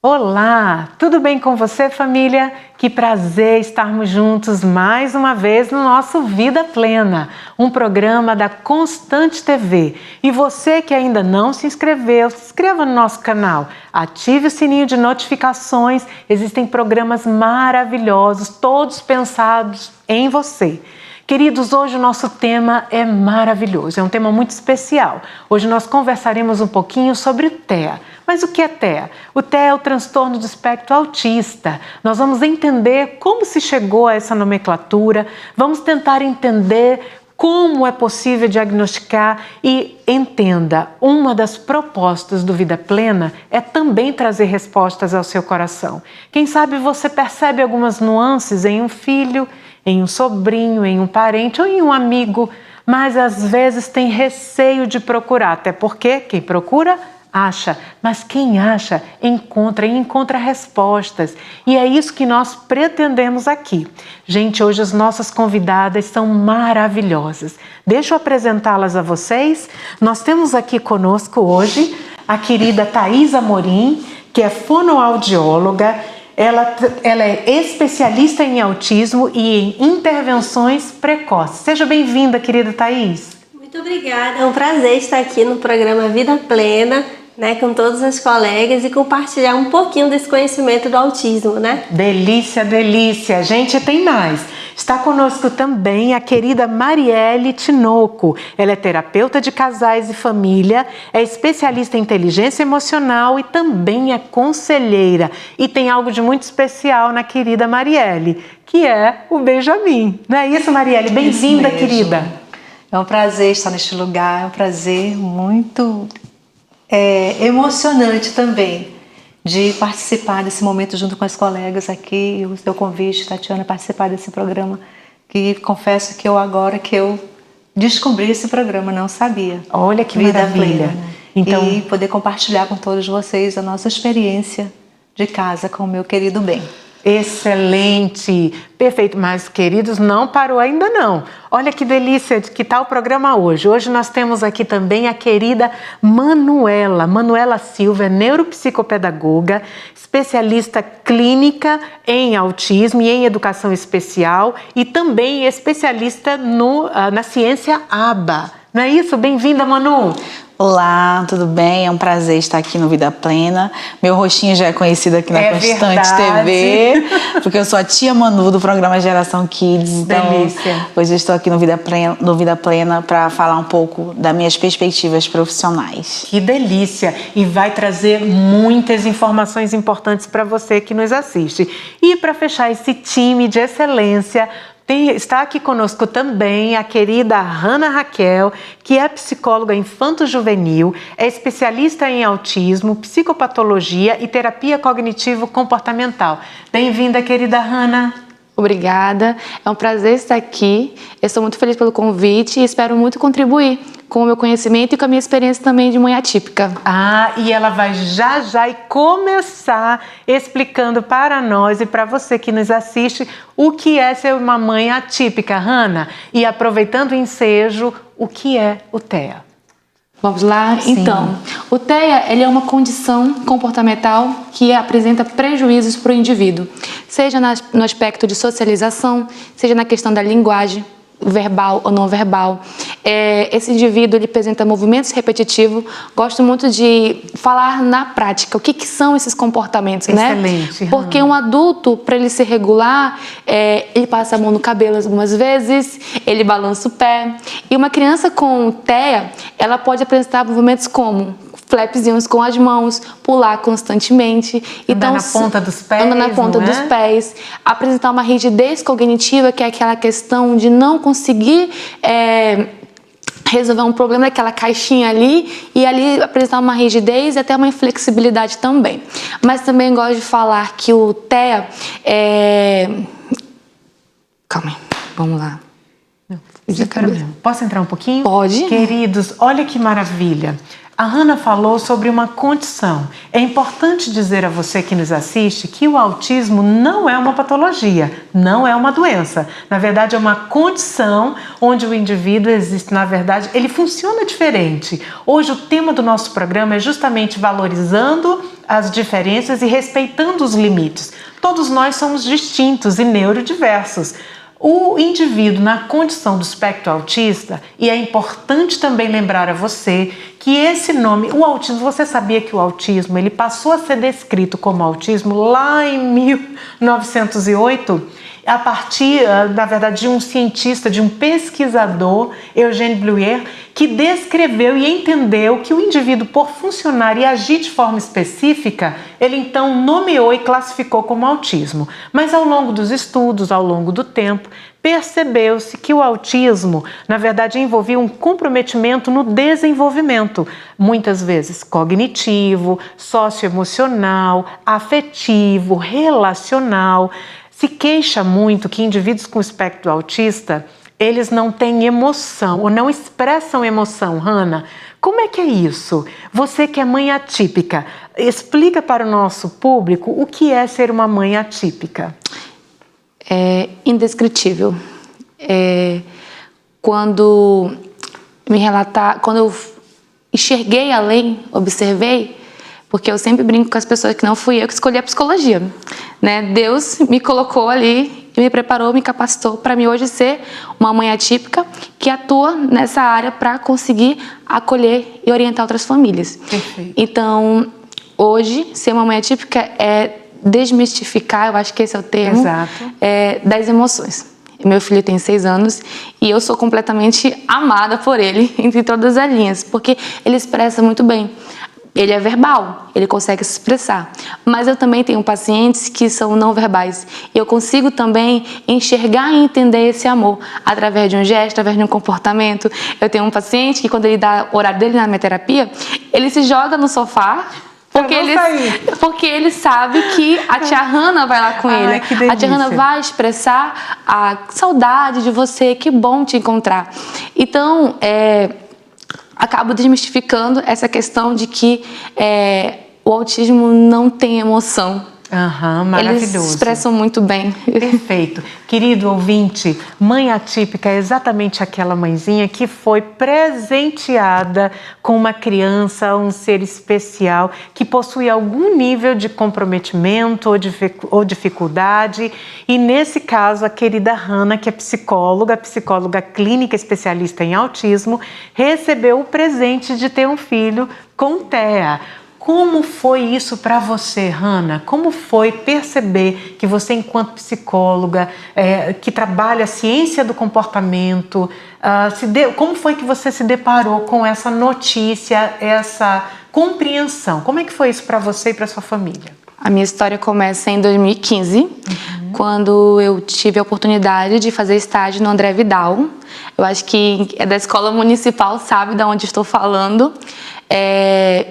Olá, tudo bem com você, família? Que prazer estarmos juntos mais uma vez no nosso Vida Plena, um programa da Constante TV. E você que ainda não se inscreveu, se inscreva no nosso canal, ative o sininho de notificações, existem programas maravilhosos, todos pensados em você. Queridos, hoje o nosso tema é maravilhoso, é um tema muito especial. Hoje nós conversaremos um pouquinho sobre o TEA. Mas o que é TEA? O TEA é o transtorno do espectro autista. Nós vamos entender como se chegou a essa nomenclatura, vamos tentar entender como é possível diagnosticar e entenda, uma das propostas do Vida Plena é também trazer respostas ao seu coração. Quem sabe você percebe algumas nuances em um filho, em um sobrinho, em um parente ou em um amigo, mas às vezes tem receio de procurar, até porque quem procura acha, mas quem acha encontra respostas. E é isso que nós pretendemos aqui. Gente, hoje as nossas convidadas são maravilhosas. Deixa eu apresentá-las a vocês. Nós temos aqui conosco hoje a querida Thaís Amorim, que é fonoaudióloga. Ela é especialista em autismo e em intervenções precoces. Seja bem-vinda, querida Thaís. Muito obrigada, é um prazer estar aqui no programa Vida Plena, com todas as colegas e compartilhar um pouquinho desse conhecimento do autismo, Delícia, delícia. Gente, tem mais. Está conosco também a querida Marielle Tinoco. Ela é terapeuta de casais e família, é especialista em inteligência emocional e também é conselheira. E tem algo de muito especial na querida Marielle, que é o Benjamin. Não é isso, Marielle? Bem-vinda, querida. É um prazer estar neste lugar, é um prazer muito emocionante também de participar desse momento junto com as colegas aqui, o seu convite, Tatiana, participar desse programa, que confesso que eu descobri esse programa, não sabia. Olha que Vida maravilha. Plena. Então, e poder compartilhar com todos vocês a nossa experiência de casa com o meu querido bem. Excelente, perfeito, mas queridos, não parou ainda não. Olha que delícia, que tal o programa hoje? Hoje nós temos aqui também a querida Manuela Silva, neuropsicopedagoga, especialista clínica em autismo e em educação especial e também especialista na ciência ABA. Não é isso? Bem-vinda, Manu! Olá, tudo bem? É um prazer estar aqui no Vida Plena. Meu rostinho já é conhecido aqui na Constante TV, porque eu sou a tia Manu do programa Geração Kids. Então, delícia. Hoje eu estou aqui no Vida Plena para falar um pouco das minhas perspectivas profissionais. Que delícia! E vai trazer muitas informações importantes para você que nos assiste. E para fechar esse time de excelência, está aqui conosco também a querida Hanna Raquel, que é psicóloga infanto-juvenil, é especialista em autismo, psicopatologia e terapia cognitivo-comportamental. Bem-vinda, querida Hanna. Obrigada, é um prazer estar aqui. Eu estou muito feliz pelo convite e espero muito contribuir com o meu conhecimento e com a minha experiência também de mãe atípica. E ela vai já começar explicando para nós e para você que nos assiste o que é ser uma mãe atípica, Hanna. E aproveitando o ensejo, o que é o TEA? Vamos lá? Sim. Então, o TEA ele é uma condição comportamental que apresenta prejuízos para o indivíduo, seja no aspecto de socialização, seja na questão da linguagem, verbal ou não verbal. Esse indivíduo ele apresenta movimentos repetitivos. Gosto muito de falar na prática o que são esses comportamentos, Excelente, Porque um adulto, para ele se regular, ele passa a mão no cabelo algumas vezes, ele balança o pé. E uma criança com TEA, ela pode apresentar movimentos como flapzinhos com as mãos, pular constantemente. Andar na ponta dos pés, Anda na ponta dos pés. Apresentar uma rigidez cognitiva, que é aquela questão de não conseguir resolver um problema daquela caixinha ali, e ali apresentar uma rigidez e até uma inflexibilidade também. Mas também gosto de falar que o TEA Calma aí, vamos lá. Posso entrar um pouquinho? Pode. Queridos, olha que maravilha. A Hannah falou sobre uma condição. É importante dizer a você que nos assiste que o autismo não é uma patologia, não é uma doença. Na verdade, é uma condição onde o indivíduo existe, na verdade, ele funciona diferente. Hoje, o tema do nosso programa é justamente valorizando as diferenças e respeitando os limites. Todos nós somos distintos e neurodiversos. O indivíduo na condição do espectro autista, e é importante também lembrar a você que esse nome, o autismo, você sabia que o autismo ele passou a ser descrito como autismo lá em 1908, a partir, na verdade, de um cientista, de um pesquisador, Eugène Bleuler, que descreveu e entendeu que o indivíduo, por funcionar e agir de forma específica, ele então nomeou e classificou como autismo. Mas ao longo dos estudos, ao longo do tempo, percebeu-se que o autismo, na verdade, envolvia um comprometimento no desenvolvimento, muitas vezes cognitivo, socioemocional, afetivo, relacional. Se queixa muito que indivíduos com espectro autista, eles não têm emoção ou não expressam emoção. Hannah, como é que é isso? Você que é mãe atípica, explica para o nosso público o que é ser uma mãe atípica. É indescritível. Quando eu enxerguei além, observei, porque eu sempre brinco com as pessoas que não fui eu que escolhi a psicologia, né? Deus me colocou ali, me preparou, me capacitou para mim hoje ser uma mãe atípica que atua nessa área para conseguir acolher e orientar outras famílias. Perfeito. Então, hoje, ser uma mãe atípica é desmistificar, eu acho que esse é o termo, das emoções. Meu filho tem 6 anos e eu sou completamente amada por ele entre todas as linhas, porque ele expressa muito bem. Ele é verbal, ele consegue se expressar. Mas eu também tenho pacientes que são não verbais. E eu consigo também enxergar e entender esse amor através de um gesto, através de um comportamento. Eu tenho um paciente que, quando ele dá o horário dele na minha terapia, ele se joga no sofá porque ele sabe que a tia Hannah vai lá com ele. Que delícia. A tia Hannah vai expressar a saudade de você, que bom te encontrar. Então, acabo desmistificando essa questão de que o autismo não tem emoção. Maravilhoso. Eles expressam muito bem. Perfeito. Querido ouvinte, mãe atípica é exatamente aquela mãezinha que foi presenteada com uma criança, um ser especial, que possui algum nível de comprometimento ou dificuldade. E nesse caso, a querida Hannah, que é psicóloga clínica especialista em autismo, recebeu o presente de ter um filho com TEA. Como foi isso para você, Hannah? Como foi perceber que você, enquanto psicóloga, que trabalha a ciência do comportamento, como foi que você se deparou com essa notícia, essa compreensão? Como é que foi isso para você e para sua família? A minha história começa em 2015, quando eu tive a oportunidade de fazer estágio no André Vidal. Eu acho que é da escola municipal, sabe de onde estou falando.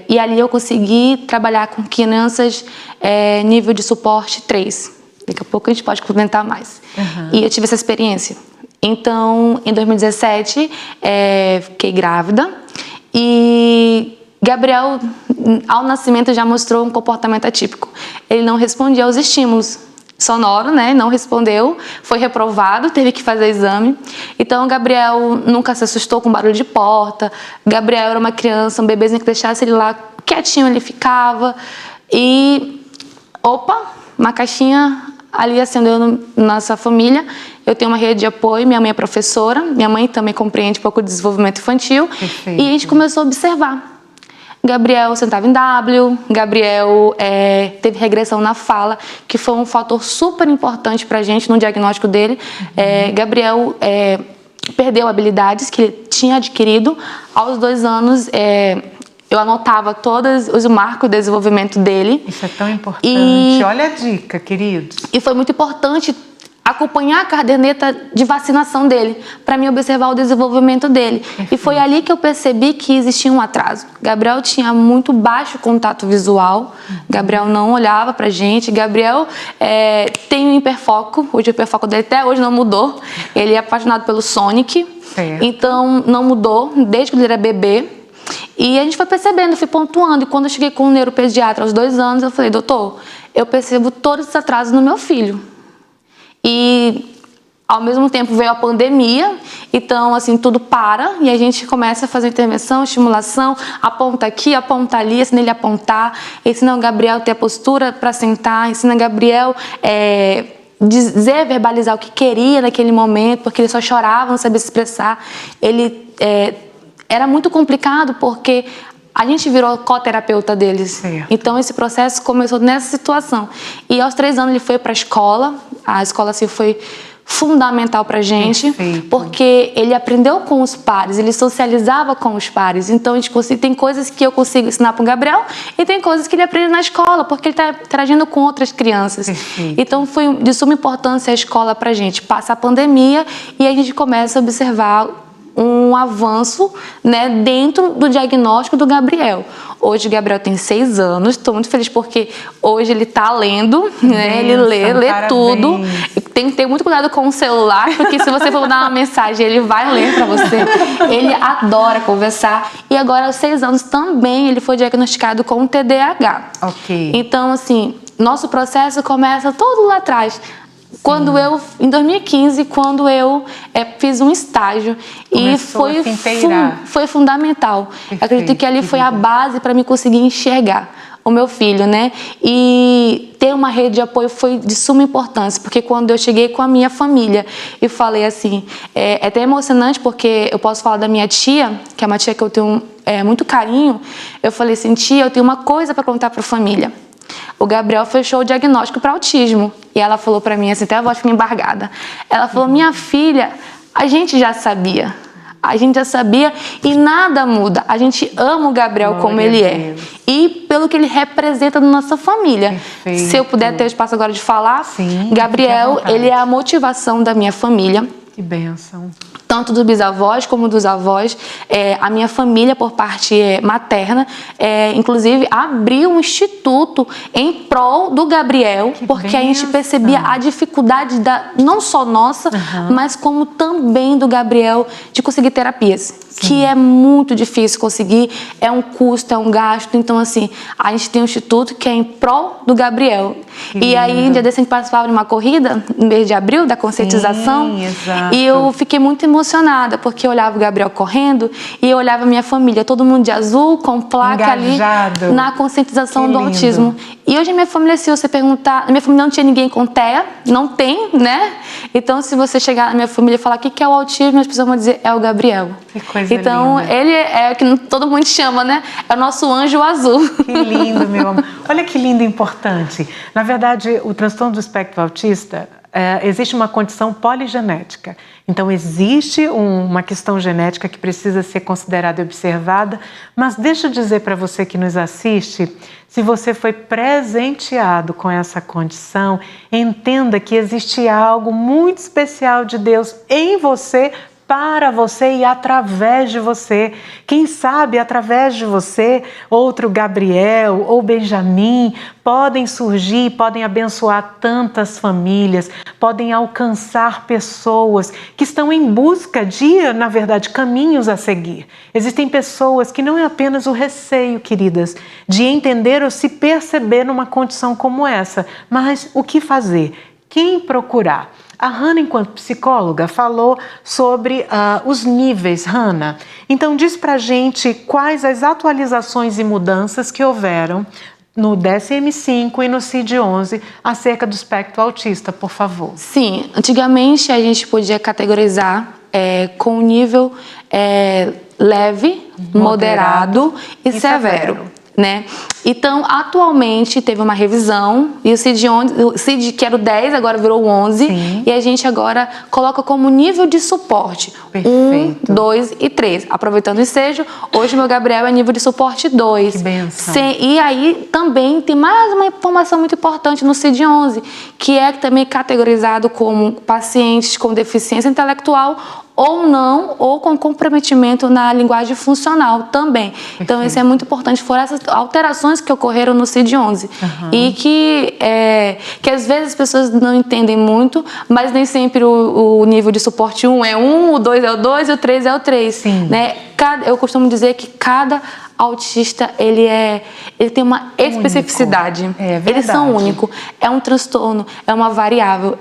E ali eu consegui trabalhar com crianças nível de suporte 3. Daqui a pouco a gente pode comentar mais. E eu tive essa experiência. Então, em 2017, fiquei grávida e Gabriel, ao nascimento, já mostrou um comportamento atípico. Ele não respondia aos estímulos sonoros, né? Não respondeu, foi reprovado, teve que fazer exame. Então, Gabriel nunca se assustou com barulho de porta. Gabriel era uma criança, um bebezinho que deixasse ele lá quietinho, ele ficava. E, uma caixinha ali acendeu na nossa família. Eu tenho uma rede de apoio, minha mãe é professora, minha mãe também compreende um pouco de desenvolvimento infantil. Perfeito. E a gente começou a observar. Gabriel sentava em W, Gabriel teve regressão na fala, que foi um fator super importante para a gente no diagnóstico dele. Gabriel perdeu habilidades que ele tinha adquirido. Aos 2 anos, eu anotava todos os marcos de desenvolvimento dele. Isso é tão importante. Olha a dica, queridos. E foi muito importante acompanhar a caderneta de vacinação dele, para mim observar o desenvolvimento dele. Perfeito. E foi ali que eu percebi que existia um atraso. Gabriel tinha muito baixo contato visual, Gabriel não olhava pra gente, Gabriel tem um hiperfoco, o hiperfoco dele até hoje não mudou, ele é apaixonado pelo Sonic, então não mudou desde que ele era bebê. E a gente foi percebendo, fui pontuando. E quando eu cheguei com o neuropediatra aos 2 anos, eu falei, doutor, eu percebo todos esses atrasos no meu filho. E ao mesmo tempo veio a pandemia, então assim, tudo para e a gente começa a fazer intervenção, estimulação, aponta aqui, aponta ali, ensina ele a apontar, ensina o Gabriel a ter a postura para sentar, ensina o Gabriel dizer, verbalizar o que queria naquele momento, porque ele só chorava, não sabia se expressar. Ele era muito complicado porque a gente virou coterapeuta deles. Certo. Então esse processo começou nessa situação. E aos 3 anos ele foi para a escola assim foi fundamental pra gente. Perfeito. Porque ele aprendeu com os pares, ele socializava com os pares. Então a gente tem coisas que eu consigo ensinar pro Gabriel e tem coisas que ele aprende na escola, porque ele está interagindo com outras crianças. Perfeito. Então foi de suma importância a escola pra gente. Passa a pandemia e a gente começa a observar um avanço, né, dentro do diagnóstico do Gabriel. Hoje o Gabriel tem 6 anos, estou muito feliz porque hoje ele está lendo, né, ele lê tudo. Tem que ter muito cuidado com o celular, porque se você for dar uma mensagem, ele vai ler para você. Ele adora conversar. E agora aos 6 anos também ele foi diagnosticado com TDAH. Ok. Então, assim, nosso processo começa todo lá atrás. Quando eu, em 2015, quando eu fiz um estágio. Começou e foi fundamental. Perfeito, acredito que ali foi a base para me conseguir enxergar o meu filho, né? E ter uma rede de apoio foi de suma importância, porque quando eu cheguei com a minha família e falei assim, é até emocionante porque eu posso falar da minha tia, que é uma tia que eu tenho muito carinho, eu falei assim, tia, eu tenho uma coisa para contar para a família. O Gabriel fechou o diagnóstico para autismo. E ela falou para mim, assim, até a voz ficou embargada. Ela falou, minha filha, a gente já sabia. A gente já sabia e nada muda. A gente ama o Gabriel como ele é. E pelo que ele representa na nossa família. Perfeito. Se eu puder ter o espaço agora de falar, sim, Gabriel, ele é a motivação da minha família. Que bênção. Tanto dos bisavós como dos avós. A minha família, por parte materna, inclusive abriu um instituto em prol do Gabriel, porque a gente percebia a dificuldade não só nossa, mas como também do Gabriel de conseguir terapias. Sim. Que é muito difícil conseguir, é um custo, é um gasto. Então, assim, a gente tem um instituto que é em prol do Gabriel. E aí, um dia desse, a gente participava de uma corrida, no mês de abril, da conscientização. Sim, exato. E eu fiquei muito emocionada, porque eu olhava o Gabriel correndo e eu olhava a minha família, todo mundo de azul, com placa engajado ali, na conscientização do autismo. E hoje a minha família, se você perguntar, na minha família não tinha ninguém com TEA, não tem, né? Então, se você chegar na minha família e falar o que é o autismo, as pessoas vão dizer, é o Gabriel. Que coisa então, linda. Ele é o que todo mundo chama, né? É o nosso anjo azul. Que lindo, meu amor. Olha que lindo e importante. Na verdade, o transtorno do espectro autista, existe uma condição poligenética. Então, existe uma questão genética que precisa ser considerada e observada, mas deixa eu dizer para você que nos assiste, se você foi presenteado com essa condição, entenda que existe algo muito especial de Deus em você, para você e através de você. Quem sabe, através de você, outro Gabriel ou Benjamin podem surgir, podem abençoar tantas famílias, podem alcançar pessoas que estão em busca de, na verdade, caminhos a seguir. Existem pessoas que não é apenas o receio, queridas, de entender ou se perceber numa condição como essa, mas o que fazer? Quem procurar? A Hannah, enquanto psicóloga, falou sobre os níveis, Hannah. Então, diz pra gente quais as atualizações e mudanças que houveram no DSM-5 e no CID-11 acerca do espectro autista, por favor. Sim, antigamente a gente podia categorizar com nível leve, moderado e severo. Né? Então, atualmente teve uma revisão e o CID, que era o 10, agora virou o 11. Sim. E a gente agora coloca como nível de suporte. Perfeito. 1, 2 e 3. Aproveitando o ensejo, hoje meu Gabriel é nível de suporte 2. Que benção. E aí também tem mais uma informação muito importante no CID-11, que é também categorizado como pacientes com deficiência intelectual ou não, ou com comprometimento na linguagem funcional também. Perfeito. Então, isso é muito importante. Foram essas alterações que ocorreram no CID-11. E que às vezes as pessoas não entendem muito, mas nem sempre o nível de suporte 1 é 1, o 2 é o 2 e o 3 é o 3. Sim. Né? Eu costumo dizer que cada autista, ele tem uma especificidade. É verdade. Eles são únicos. É um transtorno, é uma variável.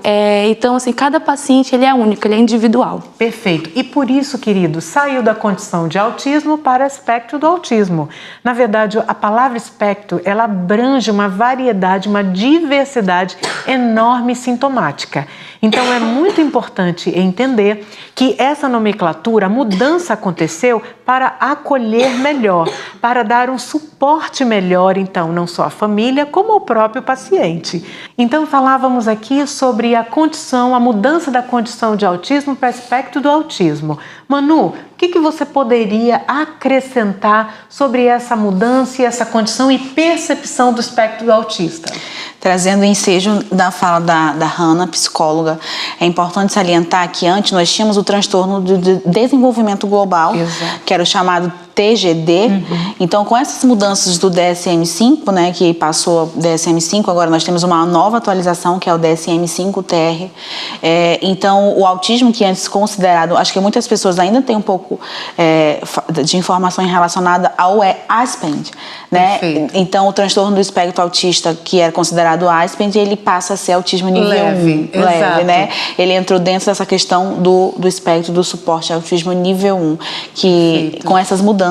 Então, assim, cada paciente ele é único, ele é individual. Perfeito. E por isso, querido, saiu da condição de autismo para espectro do autismo. Na verdade, a palavra espectro, ela abrange uma variedade, uma diversidade enorme e sintomática. Então, é muito importante entender que essa nomenclatura, a mudança aconteceu para acolher melhor, para dar um suporte melhor, então, não só à família, como ao próprio paciente. Então, falávamos aqui sobre a condição, a mudança da condição de autismo para espectro do autismo. Manu, o que você poderia acrescentar sobre essa mudança e essa condição e percepção do espectro do autista? Trazendo o ensejo da fala da Hannah, psicóloga, é importante salientar que antes nós tínhamos o transtorno de desenvolvimento global, Exato. Que era o chamado TGD. Então, com essas mudanças do DSM-5, né, que passou DSM-5, agora nós temos uma nova atualização, que é o DSM-5-TR. Então, o autismo que antes considerado, acho que muitas pessoas ainda têm um pouco de informação relacionada ao ASPED, né? Perfeito. Então, o transtorno do espectro autista, que era considerado ASPED, ele passa a ser autismo nível 1. Leve, exato. Né? Ele entrou dentro dessa questão do espectro do suporte ao autismo nível 1, que Perfeito. com essas mudanças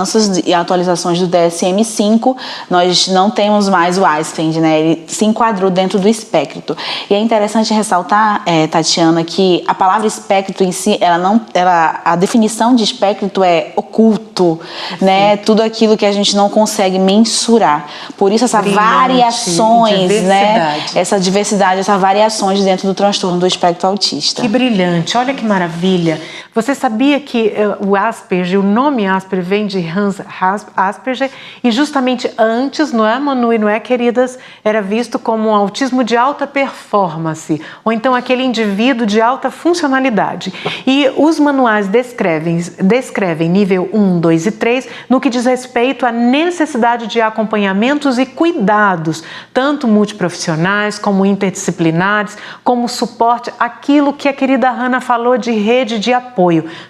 e atualizações do DSM-5, nós não temos mais o ASPED, né? Ele se enquadrou dentro do espectro. E é interessante ressaltar, Tatiana, que a palavra espectro em si, a definição de espectro é oculto, né? Tudo aquilo que a gente não consegue mensurar. Por isso, essas variações, né? Essa diversidade, essas variações dentro do transtorno do espectro autista. Que brilhante, olha que maravilha. Você sabia que o Asperger, o nome Asperger vem de Hans Asperger e justamente antes, não é, Manu e não é, queridas, era visto como um autismo de alta performance, ou então aquele indivíduo de alta funcionalidade. E os manuais descrevem nível 1, 2 e 3 no que diz respeito à necessidade de acompanhamentos e cuidados, tanto multiprofissionais como interdisciplinares, como suporte, aquilo que a querida Hannah falou de rede de apoio.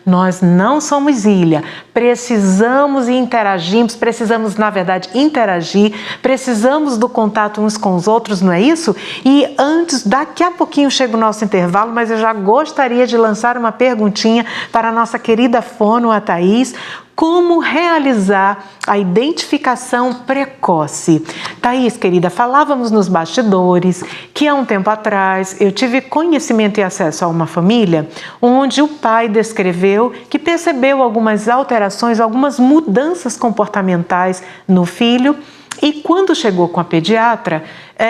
Nós não somos ilha, precisamos e interagimos, precisamos, na verdade, interagir, precisamos do contato uns com os outros, não é isso? E antes, daqui a pouquinho chega o nosso intervalo, mas eu já gostaria de lançar uma perguntinha para a nossa querida fono, a Thaís. Como realizar a identificação precoce? Thaís, querida, falávamos nos bastidores que há um tempo atrás eu tive conhecimento e acesso a uma família onde o pai descreveu que percebeu algumas alterações, algumas mudanças comportamentais no filho. E quando chegou com a pediatra,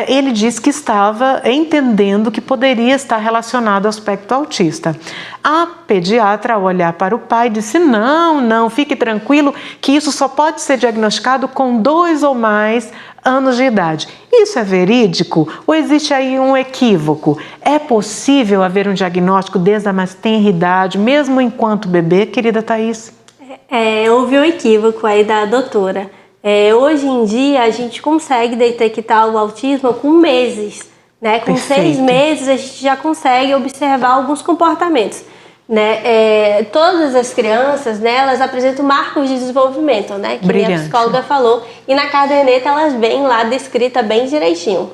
ele disse que estava entendendo que poderia estar relacionado ao espectro autista. A pediatra, ao olhar para o pai, disse: não, fique tranquilo, que isso só pode ser diagnosticado com 2 ou mais anos de idade. Isso é verídico ou existe aí um equívoco? É possível haver um diagnóstico desde a mais tenra idade, mesmo enquanto bebê, querida Thaís? Houve um equívoco aí da doutora. Hoje em dia a gente consegue detectar o autismo com meses, né? Com Perfeito. 6 meses a gente já consegue observar alguns comportamentos, né? Todas as crianças, né, elas apresentam marcos de desenvolvimento, né? Que Brilhante. a psicóloga falou, e na caderneta elas vêm lá descrita bem direitinho.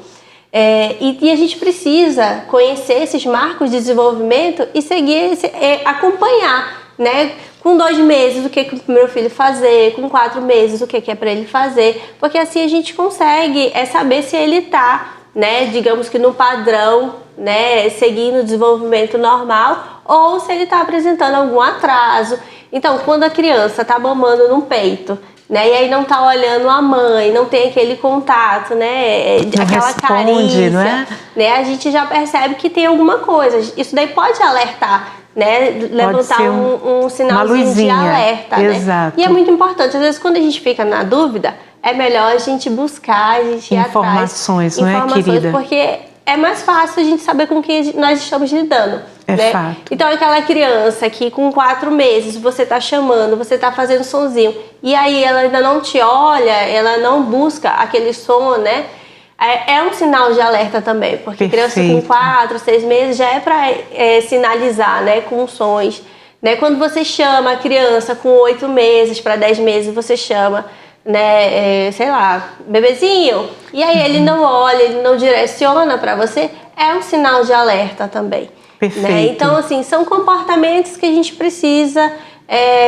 E a gente precisa conhecer esses marcos de desenvolvimento e seguir, acompanhar, né? Com 2 meses, o que o meu filho fazer, com 4 meses, o que é para ele fazer, porque assim a gente consegue saber se ele está, né, digamos que no padrão, né, seguindo o desenvolvimento normal, ou se ele está apresentando algum atraso. Então, quando a criança está mamando no peito, né, e aí não está olhando a mãe, não tem aquele contato, né, não aquela responde, carícia, não é? Né, a gente já percebe que tem alguma coisa. Isso daí pode alertar, né, levantar um sinalzinho de alerta, exato. Né? E é muito importante. Às vezes, quando a gente fica na dúvida, é melhor a gente buscar, a gente ir informações, atrás. Não é, querida? Porque é mais fácil a gente saber com quem nós estamos lidando. É né? fato. Então, aquela criança que com 4 meses você está chamando, você está fazendo sonzinho, e aí ela ainda não te olha, ela não busca aquele som, né? É um sinal de alerta também, porque Perfeito. Criança com 4, 6 meses já é para sinalizar, né, com sons. Né? Quando você chama a criança com 8 meses para 10 meses, você chama, né, sei lá, bebezinho, e aí ele não olha, ele não direciona para você, é um sinal de alerta também. Perfeito. Né? Então, assim, são comportamentos que a gente precisa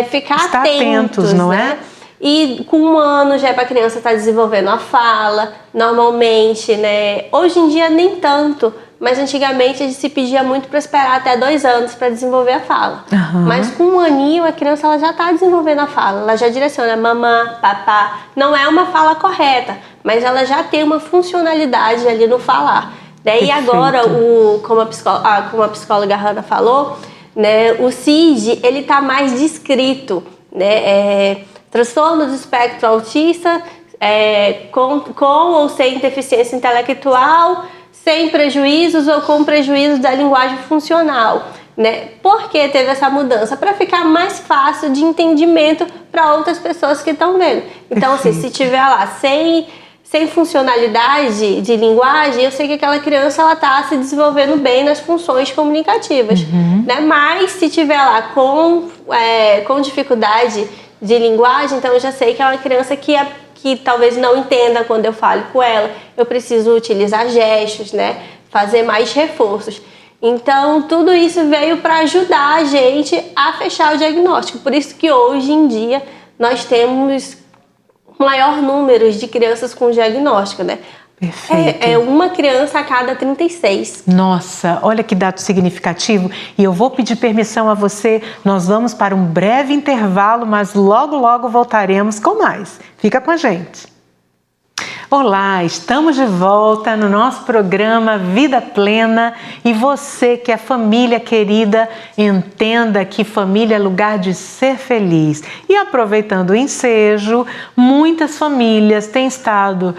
ficar Estar atentos, não é? E com 1 ano já é para a criança estar desenvolvendo a fala, normalmente, né? Hoje em dia nem tanto, mas antigamente a gente se pedia muito para esperar até 2 anos para desenvolver a fala. Mas com 1 aninho a criança ela já está desenvolvendo a fala, ela já direciona mamã, papá. Não é uma fala correta, mas ela já tem uma funcionalidade ali no falar. Né? E agora, como a psicóloga Hannah falou, né, o CID ele está mais descrito, né? Transtorno do espectro autista, com ou sem deficiência intelectual, sem prejuízos ou com prejuízos da linguagem funcional. Né? Por que teve essa mudança? Para ficar mais fácil de entendimento para outras pessoas que estão vendo. Então, assim, se tiver lá sem funcionalidade de linguagem, eu sei que aquela criança ela está se desenvolvendo bem nas funções comunicativas. Né? Mas se tiver lá com dificuldade de linguagem, então eu já sei que é uma criança que talvez não entenda quando eu falo com ela. Eu preciso utilizar gestos, né? Fazer mais reforços. Então, tudo isso veio para ajudar a gente a fechar o diagnóstico. Por isso que hoje em dia nós temos maior número de crianças com diagnóstico, né? Perfeito. É uma criança a cada 36. Nossa, olha que dado significativo. E eu vou pedir permissão a você. Nós vamos para um breve intervalo, mas logo, logo voltaremos com mais. Fica com a gente. Olá, estamos de volta no nosso programa Vida Plena e você que é família querida, entenda que família é lugar de ser feliz. E aproveitando o ensejo, muitas famílias têm estado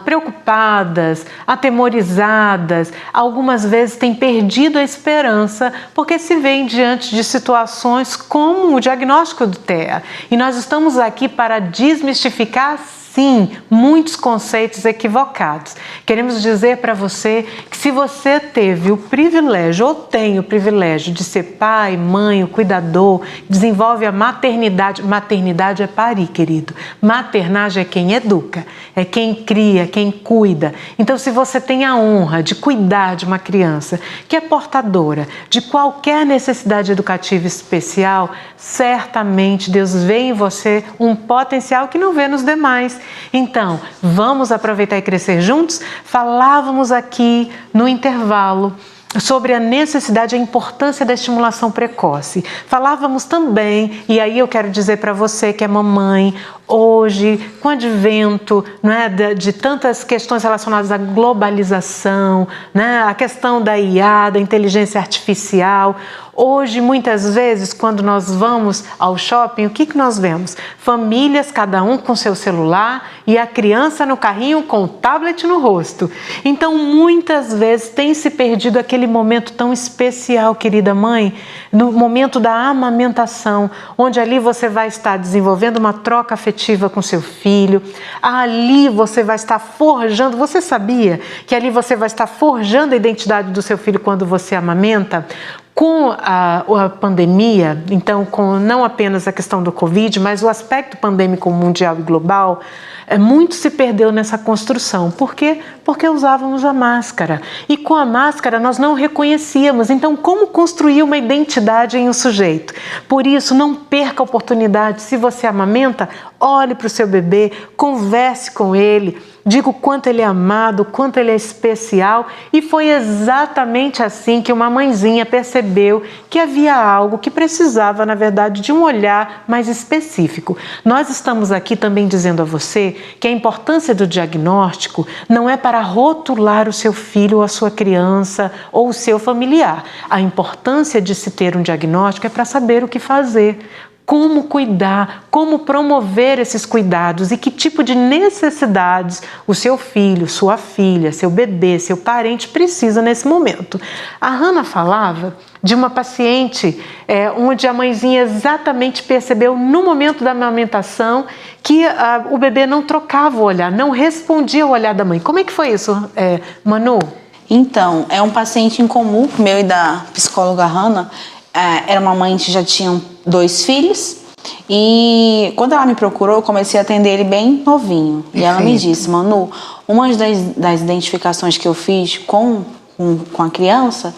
preocupadas, atemorizadas, algumas vezes têm perdido a esperança porque se veem diante de situações como o diagnóstico do TEA. E nós estamos aqui para desmistificar sim, muitos conceitos equivocados. Queremos dizer para você que se você teve o privilégio ou tem o privilégio de ser pai, mãe, o cuidador, desenvolve a maternidade. Maternidade é parir, querido. Maternagem é quem educa, é quem cria, quem cuida. Então, se você tem a honra de cuidar de uma criança que é portadora de qualquer necessidade educativa especial, certamente Deus vê em você um potencial que não vê nos demais. Então, vamos aproveitar e crescer juntos? Falávamos aqui no intervalo sobre a necessidade e a importância da estimulação precoce. Falávamos também, e aí eu quero dizer para você que é mamãe, hoje, com o advento, não é, de tantas questões relacionadas à globalização, né, a questão da IA, da inteligência artificial. Hoje, muitas vezes, quando nós vamos ao shopping, o que nós vemos? Famílias, cada um com seu celular e a criança no carrinho com o tablet no rosto. Então, muitas vezes tem se perdido aquele momento tão especial, querida mãe, no momento da amamentação, onde ali você vai estar desenvolvendo uma troca afetiva com seu filho, ali você vai estar forjando, você sabia que ali você vai estar forjando a identidade do seu filho quando você amamenta? Com a pandemia, então com não apenas a questão do Covid, mas o aspecto pandêmico mundial e global, muito se perdeu nessa construção. Por quê? Porque usávamos a máscara. E com a máscara nós não reconhecíamos. Então, como construir uma identidade em um sujeito? Por isso, não perca a oportunidade. Se você amamenta, olhe para o seu bebê, converse com ele, diga o quanto ele é amado, o quanto ele é especial. E foi exatamente assim que uma mãezinha percebeu que havia algo que precisava, na verdade, de um olhar mais específico. Nós estamos aqui também dizendo a você que a importância do diagnóstico não é para rotular o seu filho ou a sua criança ou o seu familiar. A importância de se ter um diagnóstico é para saber o que fazer, como cuidar, como promover esses cuidados e que tipo de necessidades o seu filho, sua filha, seu bebê, seu parente precisa nesse momento. A Hannah falava de uma paciente onde a mãezinha exatamente percebeu no momento da amamentação que o bebê não trocava o olhar, não respondia ao olhar da mãe. Como é que foi isso, Manu? Então, é um paciente em comum, meu e da psicóloga Hannah. Era uma mãe que já tinha 2 filhos E quando ela me procurou, eu comecei a atender ele bem novinho. E ela me disse, Manu, uma das identificações que eu fiz com a criança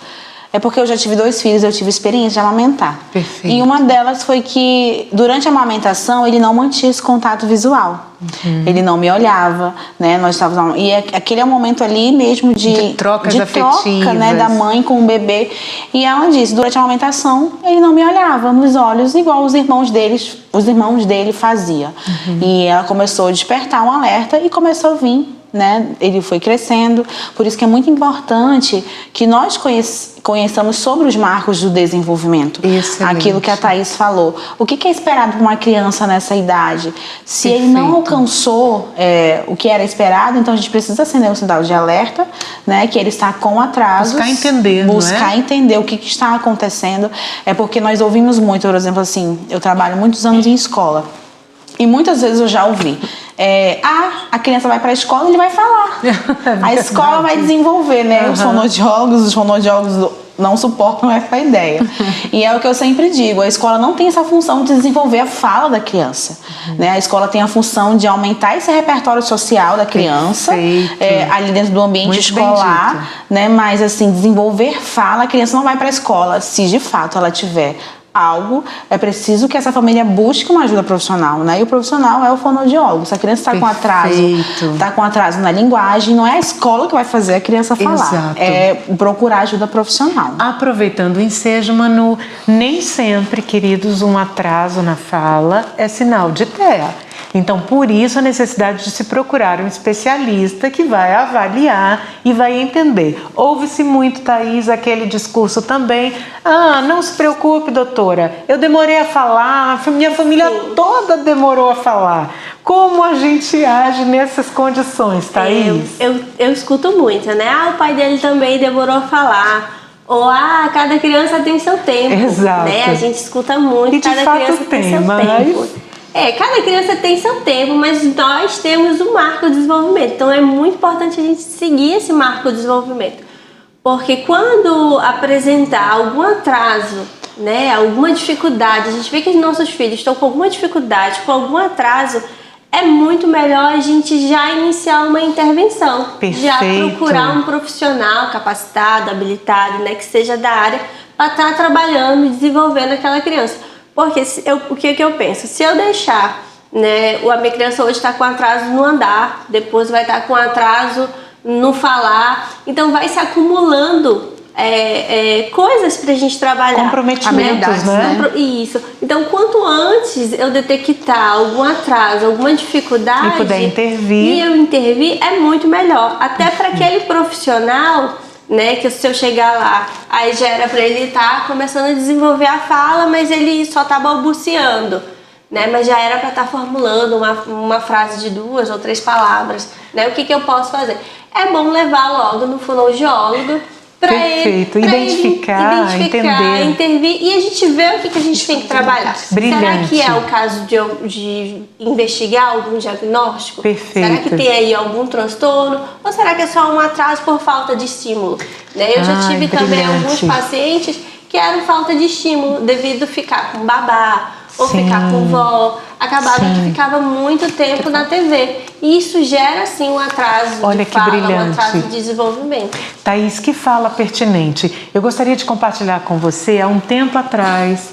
é porque eu já tive 2 filhos, eu tive experiência de amamentar. Perfeito. E uma delas foi que, durante a amamentação, ele não mantinha esse contato visual. Ele não me olhava, né? Nós estávamos... E aquele é um momento ali mesmo de trocas troca, né? afetivas. Da mãe com o bebê. E ela disse, durante a amamentação, ele não me olhava nos olhos, igual os irmãos dele faziam. E ela começou a despertar um alerta e começou a vir, né? Ele foi crescendo, por isso que é muito importante que nós conheçamos sobre os marcos do desenvolvimento. Excelente. Aquilo que a Thaís falou. O que é esperado por uma criança nessa idade? Se ele não alcançou o que era esperado, então a gente precisa acender um sinal de alerta, né? Que ele está com atrasos. Buscar entender, Buscar entender o que está acontecendo. É porque nós ouvimos muito, por exemplo, assim, eu trabalho muitos anos em escola. E muitas vezes eu já ouvi, a criança vai para a escola e ele vai falar. A escola vai desenvolver, né? Os fonoaudiólogos não suportam essa ideia. E é o que eu sempre digo, a escola não tem essa função de desenvolver a fala da criança. Né? A escola tem a função de aumentar esse repertório social da criança, ali dentro do ambiente escolar, né? Mas assim, desenvolver fala, a criança não vai para a escola se de fato ela tiver algo, é preciso que essa família busque uma ajuda profissional, né? E o profissional é o fonoaudiólogo. Se a criança está com atraso na linguagem, não é a escola que vai fazer a criança falar. Exato. É procurar ajuda profissional. Aproveitando o ensejo, Manu, nem sempre, queridos, um atraso na fala é sinal de TEA. Então, por isso, a necessidade de se procurar um especialista que vai avaliar e vai entender. Ouve-se muito, Thaís, aquele discurso também. Não se preocupe, doutora, eu demorei a falar, minha família toda demorou a falar. Como a gente age nessas condições, Thaís? Eu escuto muito, né? O pai dele também demorou a falar. Ou, cada criança tem seu tempo. Exato. Né? A gente escuta muito, E de cada fato criança tem seu mas... tempo. Cada criança tem seu tempo, mas nós temos um marco de desenvolvimento. Então é muito importante a gente seguir esse marco de desenvolvimento. Porque quando apresentar algum atraso, né, alguma dificuldade, a gente vê que os nossos filhos estão com alguma dificuldade, com algum atraso, é muito melhor a gente já iniciar uma intervenção. Perfeito. Já procurar um profissional capacitado, habilitado, né, que seja da área, para estar trabalhando e desenvolvendo aquela criança. Porque o que eu penso? Se eu deixar, né, a minha criança hoje está com atraso no andar, depois vai estar com atraso no falar, então vai se acumulando coisas para a gente trabalhar. Comprometimentos, né? Isso. Então, quanto antes eu detectar algum atraso, alguma dificuldade e puder intervir, e eu intervir, é muito melhor. Até para aquele profissional, né, que se eu chegar lá, aí já era para ele estar começando a desenvolver a fala, mas ele só tá balbuciando, né, mas já era para estar formulando uma frase de 2 ou 3 palavras, né, o que eu posso fazer? É bom levar logo no fonoaudiólogo para ele identificar, entender, intervir, e a gente vê o que a gente tem que trabalhar. Brilhante. Será que é o caso de investigar algum diagnóstico? Perfeito. Será que tem aí algum transtorno? Ou será que é só um atraso por falta de estímulo? Né? Eu já tive também alguns pacientes que eram falta de estímulo devido a ficar com babá ou ficar com vó. Acabava que ficava muito tempo na TV. E isso gera, sim, um atraso de fala, um atraso de desenvolvimento. Thaís, que fala pertinente. Eu gostaria de compartilhar com você, há um tempo atrás,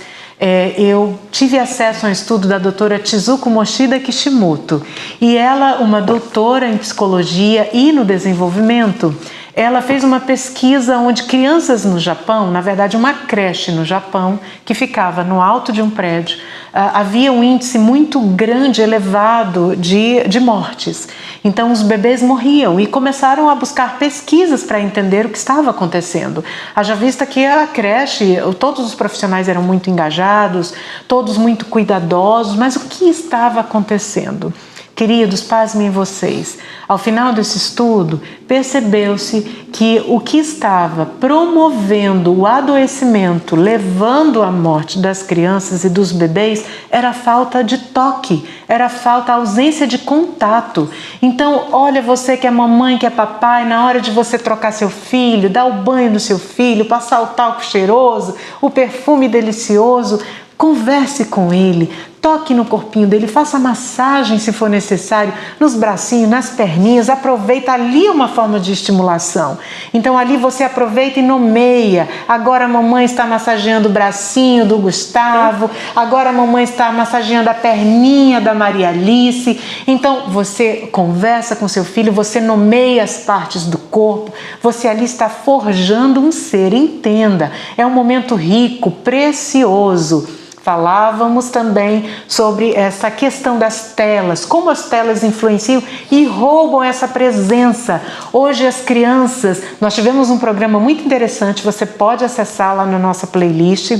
eu tive acesso a um estudo da doutora Chizuko Mochida Kishimoto. E ela, uma doutora em psicologia e no desenvolvimento, ela fez uma pesquisa onde crianças no Japão, na verdade uma creche no Japão, que ficava no alto de um prédio, havia um índice muito grande, elevado de mortes. Então os bebês morriam e começaram a buscar pesquisas para entender o que estava acontecendo. Haja vista que a creche, todos os profissionais eram muito engajados, todos muito cuidadosos, mas o que estava acontecendo? Queridos, pasmem vocês, ao final desse estudo, percebeu-se que o que estava promovendo o adoecimento, levando à morte das crianças e dos bebês, era a falta de toque, era a ausência de contato. Então, olha, você que é mamãe, que é papai, na hora de você trocar seu filho, dar o banho no seu filho, passar o talco cheiroso, o perfume delicioso, converse com ele, Toque no corpinho dele, faça massagem se for necessário, nos bracinhos, nas perninhas, aproveita ali uma forma de estimulação. Então ali você aproveita e nomeia. Agora a mamãe está massageando o bracinho do Gustavo, agora a mamãe está massageando a perninha da Maria Alice. Então você conversa com seu filho, você nomeia as partes do corpo, você ali está forjando um ser, entenda. É um momento rico, precioso. Falávamos também sobre essa questão das telas, como as telas influenciam e roubam essa presença. Hoje as crianças, nós tivemos um programa muito interessante, você pode acessar lá na nossa playlist,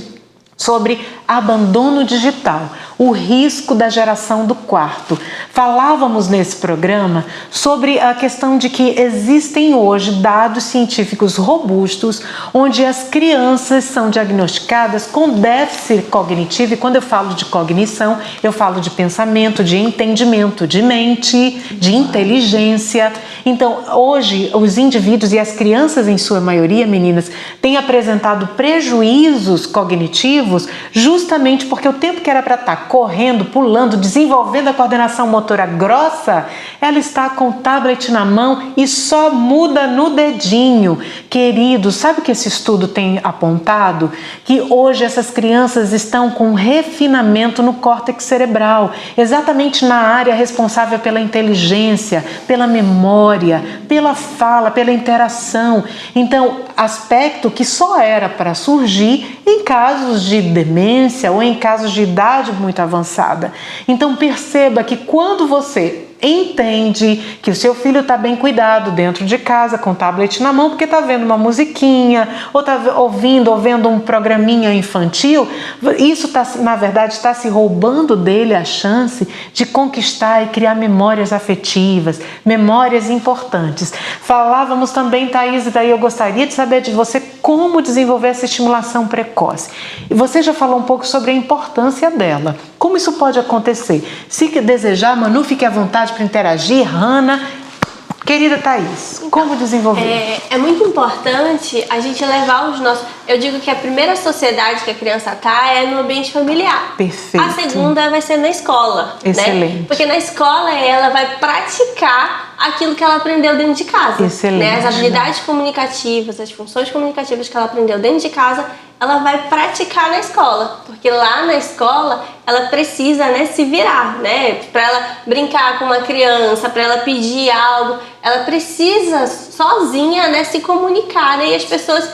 sobre abandono digital, o risco da geração do quarto. Falávamos nesse programa sobre a questão de que existem hoje dados científicos robustos onde as crianças são diagnosticadas com déficit cognitivo, e quando eu falo de cognição, eu falo de pensamento, de entendimento, de mente, de inteligência. Então, hoje, os indivíduos e as crianças, em sua maioria, meninas, têm apresentado prejuízos cognitivos justamente porque o tempo que era para estar correndo, pulando, desenvolvendo a coordenação motora grossa, ela está com o tablet na mão e só muda no dedinho. Querido, sabe o que esse estudo tem apontado? Que hoje essas crianças estão com refinamento no córtex cerebral, exatamente na área responsável pela inteligência, pela memória, pela fala, pela interação. Então, aspecto que só era para surgir em casos de demência ou em casos de idade muito avançada. Então perceba que quando você entende que o seu filho está bem cuidado dentro de casa, com o tablet na mão, porque está vendo uma musiquinha, ou está ouvindo ou vendo um programinha infantil, isso na verdade está se roubando dele a chance de conquistar e criar memórias afetivas, memórias importantes. Falávamos também, Thaís, e daí eu gostaria de saber de você como desenvolver essa estimulação precoce. E você já falou um pouco sobre a importância dela. Como isso pode acontecer? Se desejar, Manu, fique à vontade para interagir. Hanna, querida Thaís, como desenvolver? É muito importante a gente levar os nossos... Eu digo que a primeira sociedade que a criança está é no ambiente familiar. Perfeito. A segunda vai ser na escola. Excelente. Né? Porque na escola ela vai praticar aquilo que ela aprendeu dentro de casa. Excelente. Né? As habilidades comunicativas, as funções comunicativas que ela aprendeu dentro de casa, ela vai praticar na escola, porque lá na escola ela precisa, né, se virar, né, para ela brincar com uma criança, para ela pedir algo, ela precisa sozinha, né, se comunicar, né, e as pessoas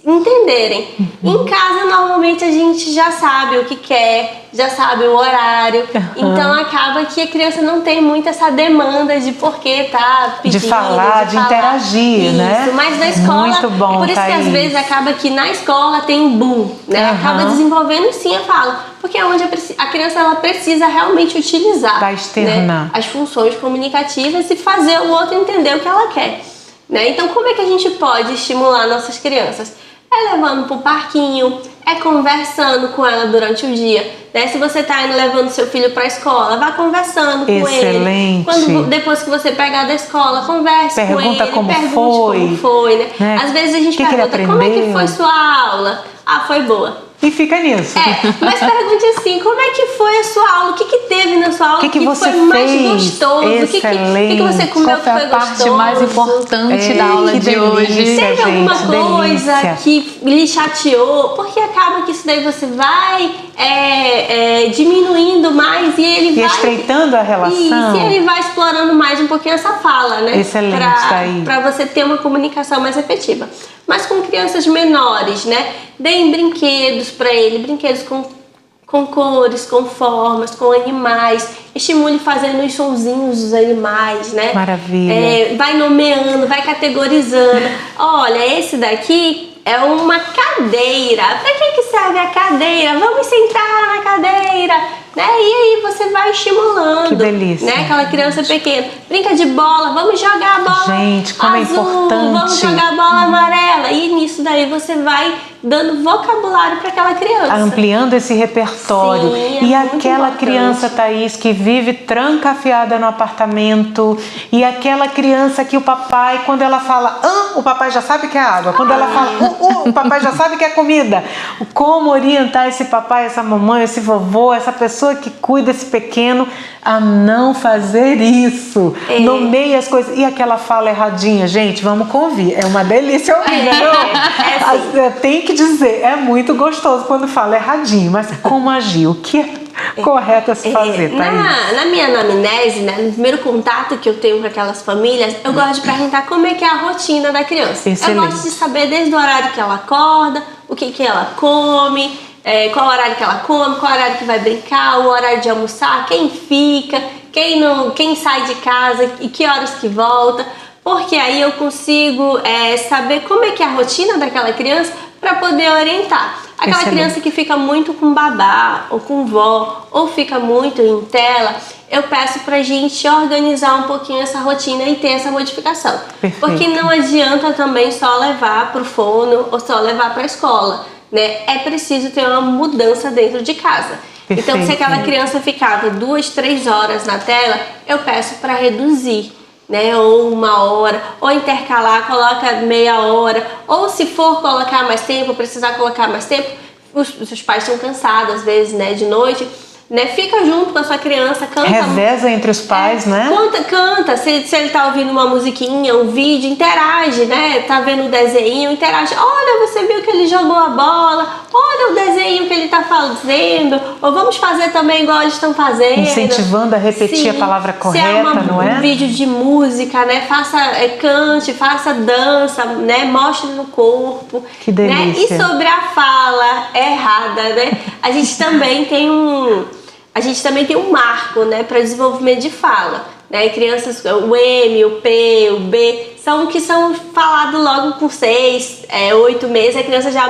entenderem. Em casa, normalmente, a gente já sabe o que quer, já sabe o horário, então acaba que a criança não tem muito essa demanda de por que tá pedindo, de falar, de interagir, isso, né? Mas na escola, muito bom, por isso Thaís. que às vezes acaba que na escola tem boom, né? Acaba desenvolvendo sim a fala, porque é onde a criança ela precisa realmente utilizar, vai externar, né, as funções comunicativas e fazer o outro entender o que ela quer, né? Então como é que a gente pode estimular nossas crianças? É levando pro parquinho, é conversando com ela durante o dia, né? Se você tá indo levando seu filho pra escola, vá conversando com Excelente. ele. Depois que você pegar da escola, converse com ele, pergunte como foi, né? Às vezes a gente pergunta, como é que foi sua aula? Ah, foi boa. E fica nisso. Mas pergunte assim, como é que foi a sua aula? O que teve na sua aula que você foi mais fez? gostoso? O que você comeu Qual foi que foi a parte gostoso? mais importante da aula que de delícia, hoje? Teve alguma gente, coisa delícia. que lhe chateou? Porque acaba que isso daí você vai diminuindo mais e ele vai... estreitando a relação. E ele vai explorando mais um pouquinho essa fala, né? Excelente, Thaís. Pra você ter uma comunicação mais efetiva. Mas com crianças menores, né? Deem brinquedos para ele, brinquedos com cores, com formas, com animais. Estimule fazendo os sonzinhos dos animais, né? Maravilha. Vai nomeando, vai categorizando. Olha, esse daqui é uma cadeira. Para que serve a cadeira? Vamos sentar na cadeira, né? E aí você vai estimulando. Que delícia. Né? Aquela criança pequena. Brinca de bola, vamos jogar a bola Gente, como azul, é importante. vamos jogar a bola amarela. E nisso daí você vai dando vocabulário para aquela criança. Ampliando esse repertório. Sim, e muito aquela importante. criança, Thaís, que vive trancafiada no apartamento, e aquela criança que o papai, quando ela fala, o papai já sabe que é água. Quando ela fala, o papai já sabe que é comida. Como orientar esse papai, essa mamãe, esse vovô, essa pessoa que cuida desse pequeno a não fazer isso. Nomeie as coisas. E aquela fala erradinha, gente, vamos convir. É uma delícia ouvir, não? Tem que dizer, é muito gostoso quando fala erradinho, mas como agir? O que é correto a se fazer, Thaís? Na minha anamnese, né, no primeiro contato que eu tenho com aquelas famílias, eu gosto de perguntar como é que é a rotina da criança. Excelente. Eu gosto de saber desde o horário que ela acorda, o que ela come, qual horário que ela come, qual horário que vai brincar, o horário de almoçar, quem fica, quem sai de casa e que horas que volta, porque aí eu consigo saber como é que é a rotina daquela criança para poder orientar. Aquela Excelente. criança que fica muito com babá ou com vó ou fica muito em tela, eu peço pra gente organizar um pouquinho essa rotina e ter essa modificação. Perfeito. Porque não adianta também só levar pro fono ou só levar pra escola, né? É preciso ter uma mudança dentro de casa. Perfeito. Então, se aquela criança ficava 2, 3 horas na tela, eu peço para reduzir, né? Ou 1 hora, ou intercalar, coloca meia hora, ou se for colocar mais tempo, precisar colocar mais tempo, os pais estão cansados às vezes, né? De noite, né? Fica junto com a sua criança, canta. Reveza entre os pais, né? Canta. Se ele tá ouvindo uma musiquinha, um vídeo, interage, né? Tá vendo o desenho, interage. Olha, você viu que ele jogou a bola. Olha o desenho que ele tá fazendo. Ou vamos fazer também igual eles estão fazendo. Incentivando a repetir a palavra correta, não é? Um vídeo de música, né? Cante, faça dança, né? Mostre no corpo. Que delícia. Né? E sobre a fala errada, né? A gente também tem um marco, né, para desenvolvimento de fala, né? Crianças, o M, o P, o B, são falados logo com 6, 8 meses, a criança já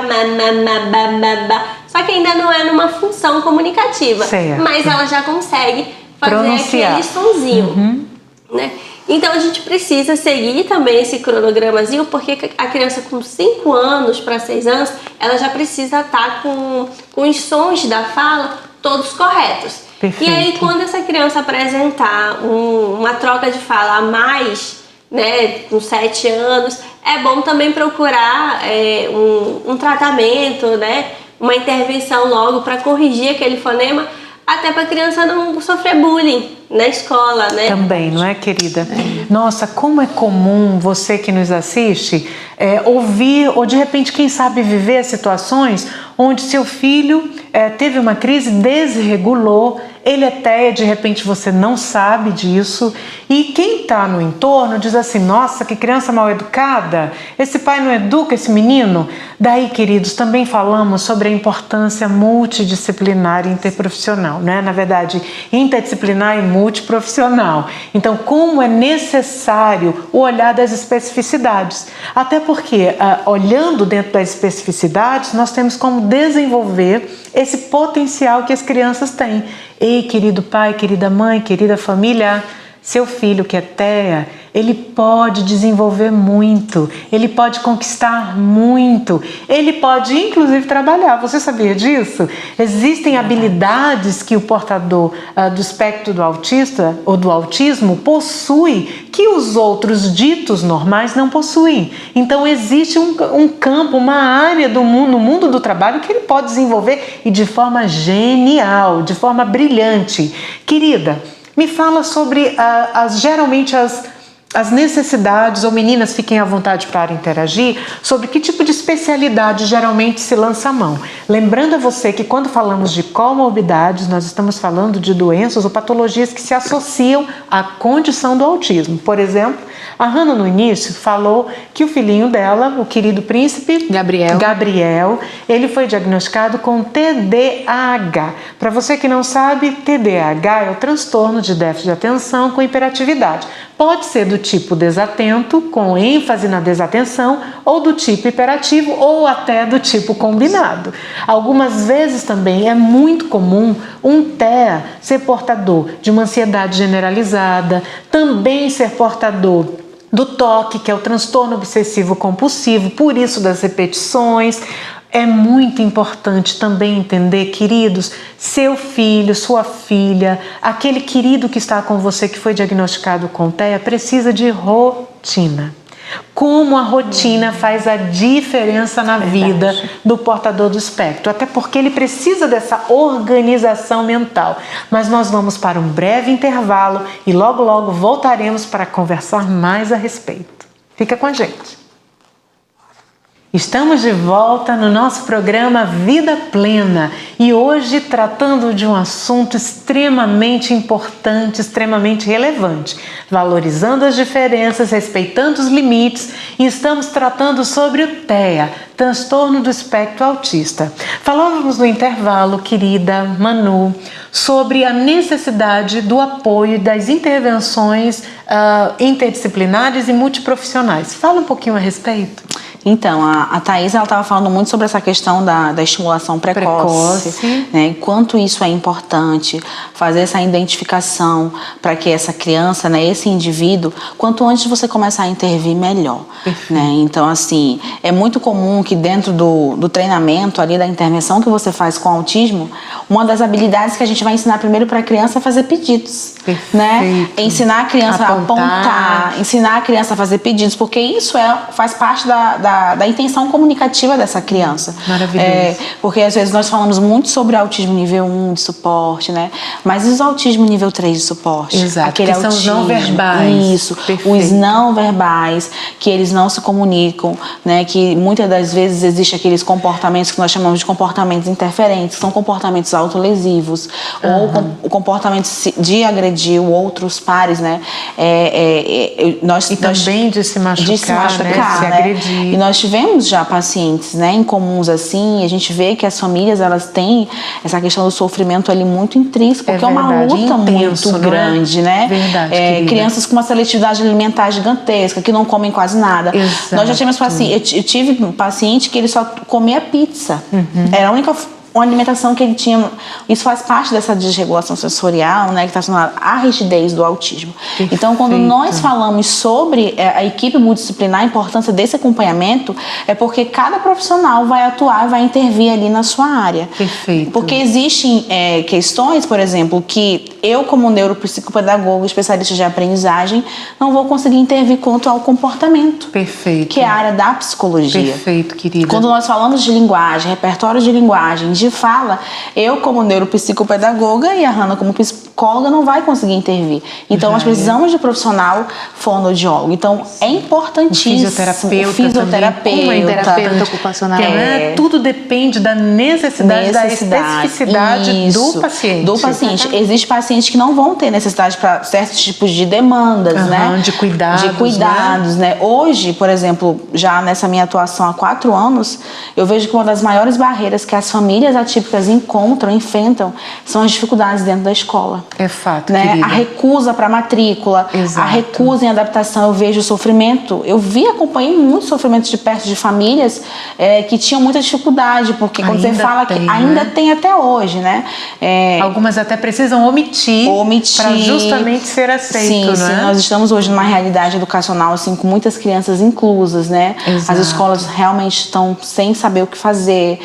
só que ainda não é numa função comunicativa, certo. Mas ela já consegue fazer pronunciar. aquele sonzinho, né? Então a gente precisa seguir também esse cronogramazinho, porque a criança com 5 anos para 6 anos, ela já precisa estar com os sons da fala todos corretos. Perfeito. E aí, quando essa criança apresentar uma troca de fala a mais, né, com 7 anos, é bom também procurar um tratamento, né, uma intervenção logo para corrigir aquele fonema, até para a criança não sofrer bullying na escola, né? Também, não é, querida? Nossa, como é comum você que nos assiste ouvir ou de repente, quem sabe, viver situações onde seu filho teve uma crise, desregulou, ele é TEA, de repente você não sabe disso, e quem está no entorno diz assim, nossa, que criança mal educada, esse pai não educa esse menino. Daí, queridos, também falamos sobre a importância multidisciplinar e interprofissional, né? Na verdade, interdisciplinar e multiprofissional. Então, como é necessário o olhar das especificidades, até porque, olhando dentro das especificidades, nós temos como desenvolver esse potencial que as crianças têm. Ei, querido pai, querida mãe, querida família, seu filho que é TEA, ele pode desenvolver muito, ele pode conquistar muito, ele pode inclusive trabalhar. Você sabia disso? Existem habilidades que o portador do espectro do autista ou do autismo possui que os outros ditos normais não possuem. Então existe um campo, uma área no mundo do trabalho que ele pode desenvolver e de forma genial, de forma brilhante. Querida, me fala sobre geralmente as necessidades, ou meninas, fiquem à vontade para interagir, sobre que tipo de especialidade geralmente se lança a mão. Lembrando a você que quando falamos de comorbidades, nós estamos falando de doenças ou patologias que se associam à condição do autismo. Por exemplo, a Hannah no início falou que o filhinho dela, o querido príncipe Gabriel, ele foi diagnosticado com TDAH. Para você que não sabe, TDAH é o transtorno de déficit de atenção com hiperatividade. Pode ser do tipo desatento, com ênfase na desatenção, ou do tipo hiperativo, ou até do tipo combinado. Algumas vezes também é muito comum um TEA ser portador de uma ansiedade generalizada, também ser portador do toque, que é o transtorno obsessivo compulsivo, por isso das repetições. É muito importante também entender, queridos, seu filho, sua filha, aquele querido que está com você que foi diagnosticado com TEA, precisa de rotina. Como a rotina faz a diferença na vida do portador do espectro, até porque ele precisa dessa organização mental. Mas nós vamos para um breve intervalo e logo logo voltaremos para conversar mais a respeito. Fica com a gente. Estamos de volta no nosso programa Vida Plena e hoje tratando de um assunto extremamente importante, extremamente relevante, valorizando as diferenças, respeitando os limites, e estamos tratando sobre o TEA, transtorno do espectro autista. Falávamos no intervalo, querida Manu, sobre a necessidade do apoio e das intervenções interdisciplinares e multiprofissionais. Fala um pouquinho a respeito. Então, a Thaís estava falando muito sobre essa questão da estimulação precoce. Né? Quanto isso é importante, fazer essa identificação para que essa criança, né, esse indivíduo, quanto antes você começar a intervir, melhor. Né? Então, assim, é muito comum que dentro do treinamento ali, da intervenção que você faz com autismo, uma das habilidades que a gente vai ensinar primeiro para a criança é fazer pedidos. Né? Ensinar a criança a apontar, ensinar a criança a fazer pedidos, porque isso faz parte da intenção comunicativa dessa criança. Maravilhoso. Porque às vezes nós falamos muito sobre autismo nível 1 de suporte, né? Mas e os autismo nível 3 de suporte? Exato, aquele que autismo, são os não verbais. Isso, Perfeito. Os não verbais, que eles não se comunicam, né? Que muitas das vezes existem aqueles comportamentos que nós chamamos de comportamentos interferentes, que são comportamentos autolesivos, ou comportamentos de agredir outros pares, né? Também de se machucar, né? Se agredir. E nós tivemos já pacientes, né, incomuns assim, e a gente vê que as famílias, elas têm essa questão do sofrimento ali muito intrínseco, porque é uma luta intenso, muito grande, né? Verdade, crianças com uma seletividade alimentar gigantesca, que não comem quase nada. Exato. Nós já tivemos pacientes, eu tive um paciente que ele só comia pizza. Era a única uma alimentação que ele tinha. Isso faz parte dessa desregulação sensorial, né, que está relacionada à rigidez do autismo. Perfeito. Então, quando nós falamos sobre a equipe multidisciplinar, a importância desse acompanhamento, é porque cada profissional vai atuar, vai intervir ali na sua área. Perfeito. Porque existem questões, por exemplo, que eu, como neuropsicopedagogo, especialista de aprendizagem, não vou conseguir intervir quanto ao comportamento. Perfeito. Que é a área da psicologia. Perfeito, querida. Quando nós falamos de linguagem, repertório de linguagem, de fala, eu como neuropsicopedagoga e a Hannah como psicóloga não vai conseguir intervir. Então nós precisamos de profissional fonoaudiólogo. Então é importantíssimo. Fisioterapeuta ocupacional. Tudo depende da necessidade, da especificidade do paciente. Do paciente. Existem pacientes que não vão ter necessidade para certos tipos de demandas, né? De cuidados. De cuidados, né? Hoje, por exemplo, já nessa minha atuação há 4 anos, eu vejo que uma das maiores barreiras que as famílias atípicas enfrentam, são as dificuldades dentro da escola. É fato, né? querida. A recusa para a matrícula, a recusa em adaptação, eu vejo o sofrimento. Acompanhei muito sofrimento de perto de famílias que tinham muita dificuldade, porque quando você fala que ainda tem até hoje, né? Algumas até precisam omitir para justamente ser aceito, sim, né? Sim, nós estamos hoje numa realidade educacional assim, com muitas crianças inclusas, né? Exato. As escolas realmente estão sem saber o que fazer,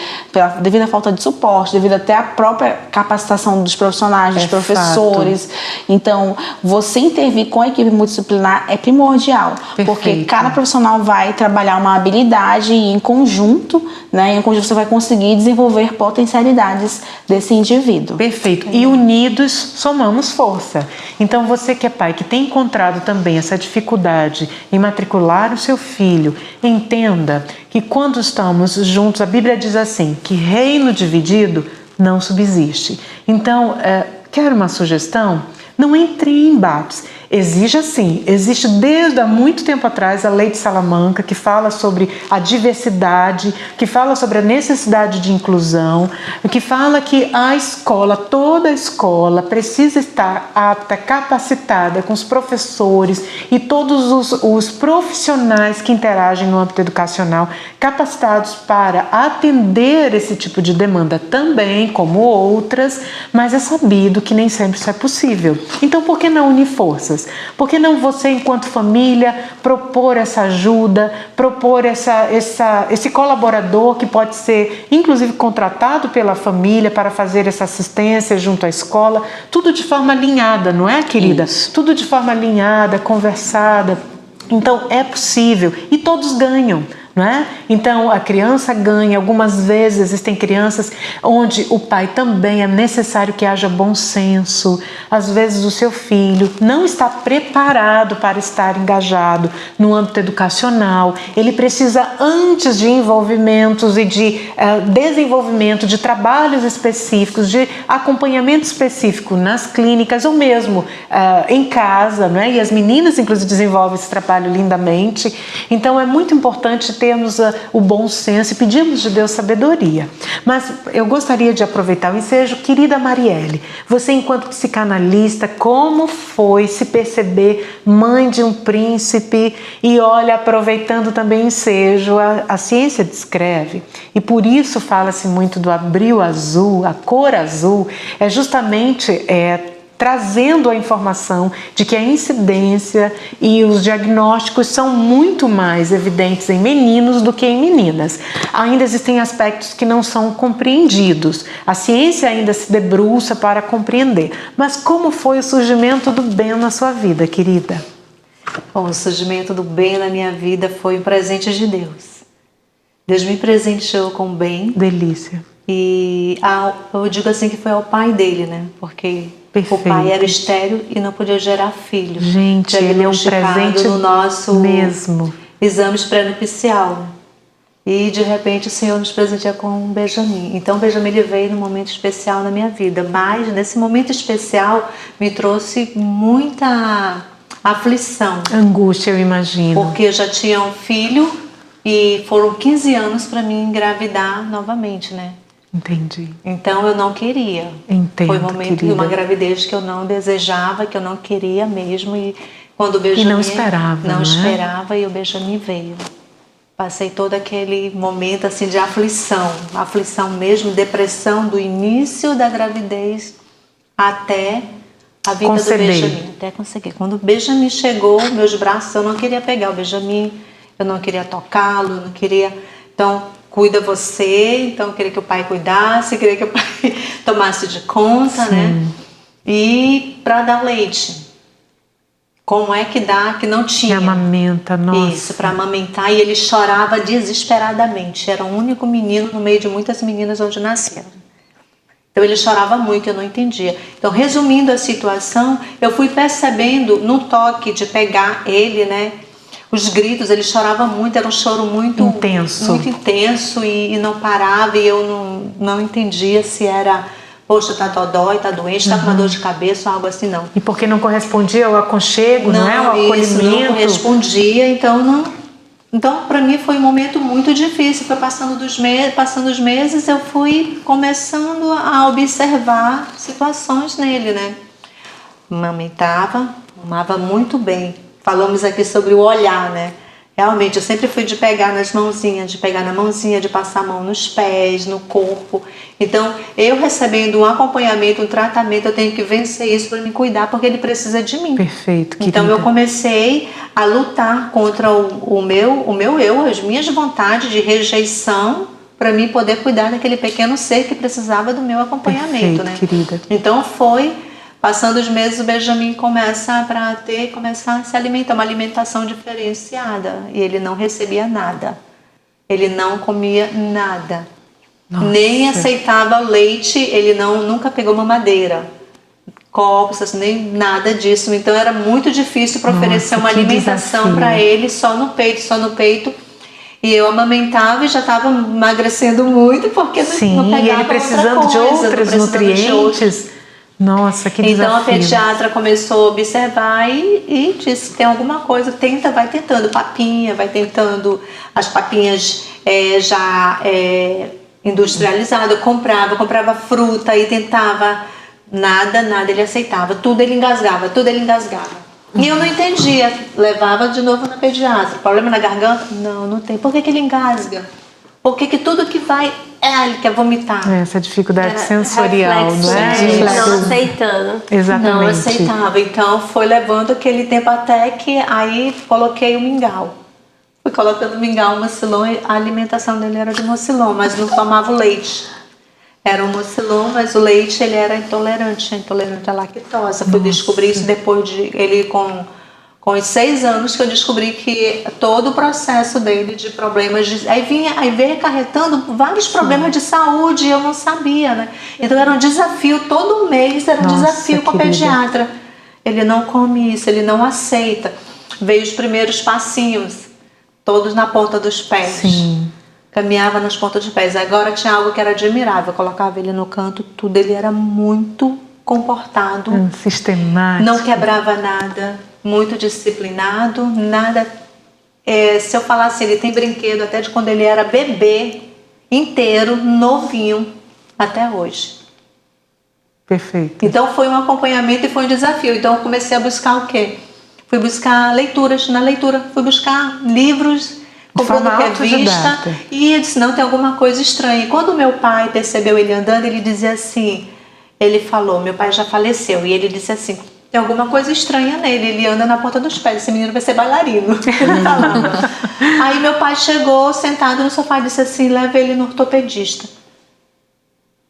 devido à falta de suporte, devido até à própria capacitação dos profissionais, dos professores. Então, você intervir com a equipe multidisciplinar é primordial. Perfeito. Porque cada profissional vai trabalhar uma habilidade e em conjunto, né? Em conjunto você vai conseguir desenvolver potencialidades desse indivíduo. Perfeito. E unidos somamos força. Então, você que é pai, que tem encontrado também essa dificuldade em matricular o seu filho, entenda que quando estamos juntos, a Bíblia diz assim, que reino dividido não subsiste. Então, quero uma sugestão? Não entre em embates. Existe desde há muito tempo atrás a Lei de Salamanca, que fala sobre a diversidade, que fala sobre a necessidade de inclusão, que fala que a escola, toda a escola, precisa estar apta, capacitada com os professores e todos os profissionais que interagem no âmbito educacional, capacitados para atender esse tipo de demanda também, como outras, mas é sabido que nem sempre isso é possível. Então, por que não unir forças? coisas. Por que não você, enquanto família, propor essa ajuda, propor esse colaborador que pode ser, inclusive, contratado pela família para fazer essa assistência junto à escola, tudo de forma alinhada, não é, querida? Isso. Tudo de forma alinhada, conversada. Então, é possível e todos ganham. Não é? Então a criança ganha. Algumas vezes existem crianças onde o pai também é necessário que haja bom senso. Às vezes o seu filho não está preparado para estar engajado no âmbito educacional. Ele precisa, antes de envolvimentos e de desenvolvimento de trabalhos específicos, de acompanhamento específico nas clínicas ou mesmo em casa, não é? E as meninas inclusive desenvolvem esse trabalho lindamente. Então é muito importante termos o bom senso e pedimos de Deus sabedoria. Mas eu gostaria de aproveitar o ensejo. Querida Marielle, você, enquanto psicanalista, como foi se perceber mãe de um príncipe? E olha, aproveitando também o ensejo, a ciência descreve, e por isso fala-se muito do abril azul, a cor azul, é justamente trazendo a informação de que a incidência e os diagnósticos são muito mais evidentes em meninos do que em meninas. Ainda existem aspectos que não são compreendidos. A ciência ainda se debruça para compreender. Mas como foi o surgimento do Ben na sua vida, querida? Bom, o surgimento do Ben na minha vida foi um presente de Deus. Deus me presenteou com o Ben. Delícia. E eu digo assim que foi ao pai dele, né? Porque Perfeito. o pai era estéril e não podia gerar filho. Gente, ele é um presente no nosso mesmo. Exames pré-nupcial. E de repente o Senhor nos presenteia com o Benjamin. Então o Benjamin ele veio num momento especial na minha vida. Mas nesse momento especial me trouxe muita aflição. Angústia, eu imagino. Porque eu já tinha um filho e foram 15 anos para mim engravidar novamente, né? Entendi. Então eu não queria. Entendo, Foi um momento de uma gravidez que eu não desejava, que eu não queria mesmo. E quando o Benjamin... E não esperava, Não né? esperava e o Benjamin veio. Passei todo aquele momento assim de aflição mesmo, depressão do início da gravidez até a vida do Benjamin. Até conseguir. Quando o Benjamin chegou, meus braços, eu não queria pegar o Benjamin, eu não queria tocá-lo, eu não queria... Então... Cuida você, então eu queria que o pai cuidasse, queria que o pai tomasse de conta, Sim. né? E para dar leite. Como é que dá que não tinha? Que amamenta, nossa. Isso, para amamentar, e ele chorava desesperadamente. Era o único menino no meio de muitas meninas onde nasceram. Então ele chorava muito, eu não entendia. Então, resumindo a situação, eu fui percebendo no toque de pegar ele, né? Os gritos, ele chorava muito, era um choro muito intenso e não parava, e eu não entendia se era, poxa, tá dodói, tá doente, tá com uma dor de cabeça ou algo assim, não. E porque não correspondia ao aconchego, não é? O acolhimento. Não correspondia, então para mim foi um momento muito difícil. Foi passando os meses, eu fui começando a observar situações nele, né? Amamentava, amava muito bem. Falamos aqui sobre o olhar, né? Realmente, eu sempre fui de pegar nas mãozinhas, de pegar na mãozinha, de passar a mão nos pés, no corpo. Então, eu recebendo um acompanhamento, um tratamento, eu tenho que vencer isso para me cuidar, porque ele precisa de mim. Perfeito, querida. Então, eu comecei a lutar contra o meu eu, as minhas vontades de rejeição, para mim poder cuidar daquele pequeno ser que precisava do meu acompanhamento, Perfeito, né? Querida. Então, passando os meses, o Benjamin começa a se alimentar, uma alimentação diferenciada. E ele não recebia nada. Ele não comia nada. Nossa. Nem aceitava leite, ele nunca pegou mamadeira. Copos, assim, nem nada disso. Então era muito difícil para oferecer uma alimentação para ele só no peito. E eu amamentava e já estava emagrecendo muito, porque não pegava e ele precisando de outros nutrientes. Nossa, que desafio. Então a pediatra começou a observar e disse que tem alguma coisa, vai tentando papinha, vai tentando as papinhas industrializadas, comprava fruta e tentava, nada ele aceitava, tudo ele engasgava. E eu não entendia, levava de novo na pediatra. Problema na garganta? Não tem. Por que ele engasga? Por que tudo que vai ele quer vomitar. Essa dificuldade sensorial, reflexo, não é? Não aceitando. Exatamente. Não aceitava. Então foi levando aquele tempo até que aí coloquei o mingau. Fui colocando mingau, Mucilon, a alimentação dele era de Mucilon, mas não tomava o leite. Era um Mucilon, mas o leite ele era intolerante à lactose. Fui descobrir isso depois de ele com os 6 anos que eu descobri que todo o processo dele de problemas aí veio acarretando vários problemas de saúde, eu não sabia, né? Então era um desafio, todo mês era um desafio com a pediatra. Ele não come isso, ele não aceita. Veio os primeiros passinhos, todos na ponta dos pés. Sim. Caminhava nas pontas dos pés. Agora tinha algo que era admirável, eu colocava ele no canto, tudo, ele era muito comportado. Sistemático. Não quebrava nada, muito disciplinado, nada. Se eu falasse, ele tem brinquedo até de quando ele era bebê, inteiro, novinho, até hoje. Perfeito. Então foi um acompanhamento e foi um desafio. Então eu comecei a buscar o quê? Fui buscar leituras, na leitura, fui buscar livros, comprando revista, e eu disse, não, tem alguma coisa estranha. E quando meu pai percebeu ele andando, ele dizia assim, ele falou, meu pai já faleceu, e ele disse assim, tem alguma coisa estranha nele, ele anda na ponta dos pés, esse menino vai ser bailarino. Ele falava. Aí meu pai chegou, sentado no sofá, e disse assim, leva ele no ortopedista.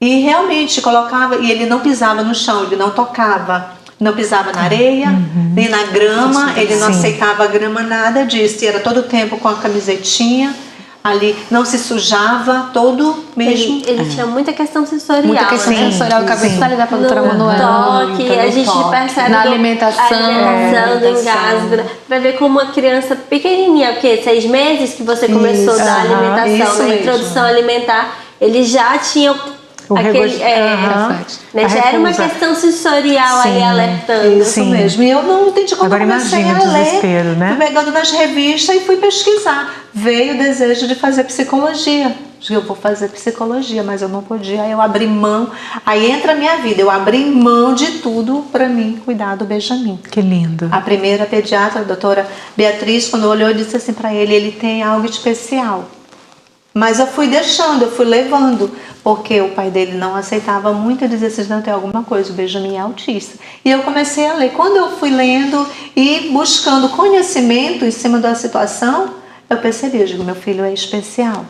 E realmente colocava, e ele não pisava no chão, ele não tocava, não pisava na areia, nem na grama, ele não aceitava a grama, nada disso. E era todo o tempo com a camisetinha ali, não se sujava, todo mesmo. Ele tinha muita questão sensorial. Muita questão sensorial, acabei de finalizar para a doutora Manuela. Toque, a gente percebe na alimentação, do engasgo. Vai ver como uma criança pequenininha, porque 6 meses que você começou a dar alimentação, na introdução alimentar, ele já tinha aquele, já era uma questão sensorial aí alertando. Isso mesmo. E eu não entendi quando Agora eu comecei a ler, né? fui pegando nas revistas e fui pesquisar. Veio o desejo de fazer psicologia. Eu vou fazer psicologia, mas eu não podia. Aí eu abri mão. Aí entra a minha vida. Eu abri mão de tudo para mim cuidar do Benjamin. Que lindo. A primeira pediatra, a doutora Beatriz, quando olhou, disse assim para ele tem algo especial. Mas eu fui deixando, eu fui levando, porque o pai dele não aceitava muito, ele dizia assim, não, tem alguma coisa, o Benjamin é autista. E eu comecei a ler. Quando eu fui lendo e buscando conhecimento em cima da situação, eu percebi, eu digo, meu filho é especial.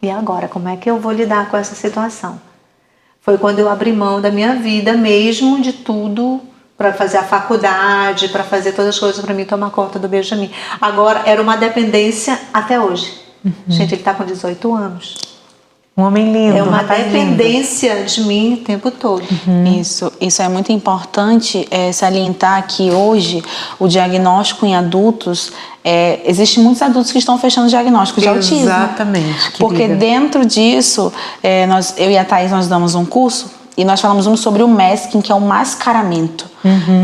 E agora, como é que eu vou lidar com essa situação? Foi quando eu abri mão da minha vida mesmo, de tudo, para fazer a faculdade, para fazer todas as coisas para mim tomar conta do Benjamin. Agora, era uma dependência até hoje. Gente, ele está com 18 anos. Um homem lindo. É uma dependência de mim o tempo todo. Isso é muito importante salientar que hoje o diagnóstico em adultos, existem muitos adultos que estão fechando diagnóstico de autismo. Exatamente. Porque dentro disso, eu e a Thaís, nós damos um curso e nós falamos sobre o masking, que é o mascaramento,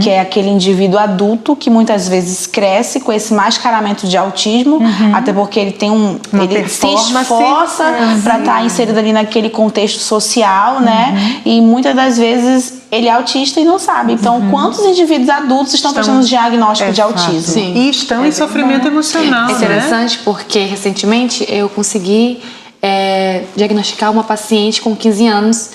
que é aquele indivíduo adulto que muitas vezes cresce com esse mascaramento de autismo, até porque ele tem ele se esforça para estar inserido ali naquele contexto social, né? E muitas das vezes ele é autista e não sabe. Então, quantos indivíduos adultos estão fechando diagnóstico de autismo? Sim. E estão em sofrimento emocional, É interessante porque recentemente eu consegui diagnosticar uma paciente com 15 anos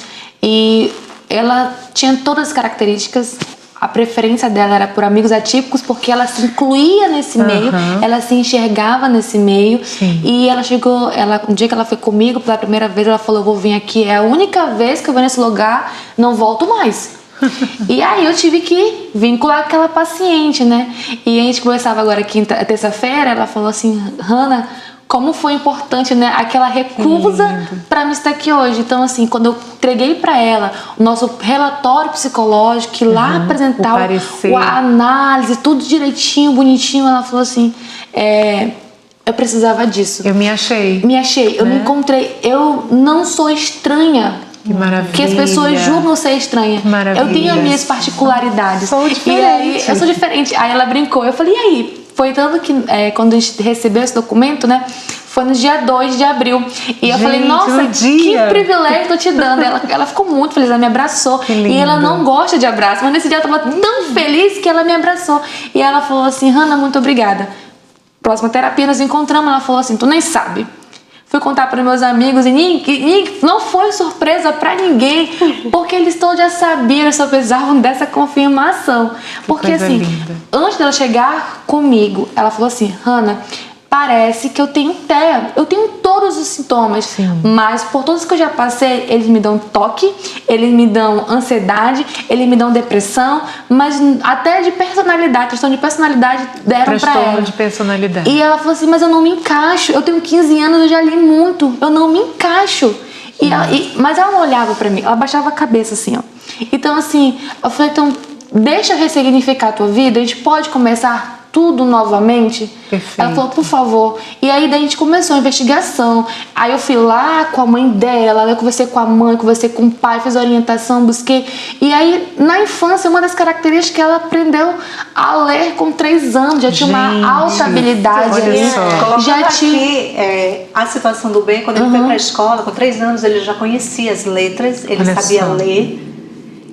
e ela tinha todas as características. A preferência dela era por amigos atípicos porque ela se incluía nesse meio, ela se enxergava nesse meio. E ela chegou, um dia que ela foi comigo pela primeira vez, ela falou, eu vou vir aqui, é a única vez que eu vou nesse lugar, não volto mais. E aí eu tive que vincular aquela paciente, né? E a gente conversava agora terça-feira, ela falou assim, Hannah, como foi importante, né, aquela recusa para me estar aqui hoje. Então, assim, quando eu entreguei para ela o nosso relatório psicológico, que lá apresentava a análise, tudo direitinho, bonitinho, ela falou assim, eu precisava disso. Eu me achei. Eu me encontrei. Eu não sou estranha. Que maravilha. Que as pessoas julgam ser estranha. Eu tenho as minhas particularidades. Sou diferente. E aí, eu sou diferente. Aí ela brincou. Eu falei, e aí? Foi tanto que quando a gente recebeu esse documento, né? Foi no dia 2 de abril. E eu falei, nossa, que privilégio tô te dando. Ela ficou muito feliz, ela me abraçou. E ela não gosta de abraço, mas nesse dia eu tava tão feliz que ela me abraçou. E ela falou assim, Hannah, muito obrigada. Próxima terapia, nós encontramos, ela falou assim, tu nem sabe. Fui contar para meus amigos e não foi surpresa para ninguém, porque eles todos já sabiam, só precisavam dessa confirmação. Porque assim, antes dela chegar comigo, ela falou assim: Hannah, parece que eu tenho TEA, eu tenho todos os sintomas, mas por todos que eu já passei, eles me dão toque, eles me dão ansiedade, eles me dão depressão, mas até de personalidade, questão de personalidade deram pra ela. Transtorno de personalidade. E ela falou assim: mas eu não me encaixo, eu tenho 15 anos, eu já li muito, eu não me encaixo. Mas ela não olhava pra mim, ela baixava a cabeça assim, ó. Então assim, eu falei: então deixa eu ressignificar a tua vida, a gente pode começar tudo novamente. Perfeito. Ela falou: por favor. E aí daí a gente começou a investigação. Aí eu fui lá com a mãe dela, eu conversei com a mãe, conversei com o pai, fiz orientação, busquei. E aí na infância, uma das características que ela aprendeu a ler com 3 anos, já tinha uma alta habilidade. Olha só. Colocando Já tinha aqui a situação do Ben, quando ele foi para a escola, com 3 anos ele já conhecia as letras, ele Olha sabia só. ler.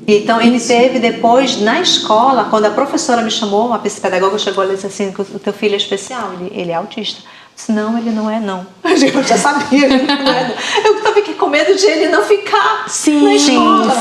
Então ele teve depois na escola, quando a professora me chamou, a psicopedagoga chegou e disse assim: o teu filho é especial, ele é autista. Eu disse: não, ele não é não. Eu já sabia, ele não é não. Eu estava aqui com medo de ele não ficar na escola.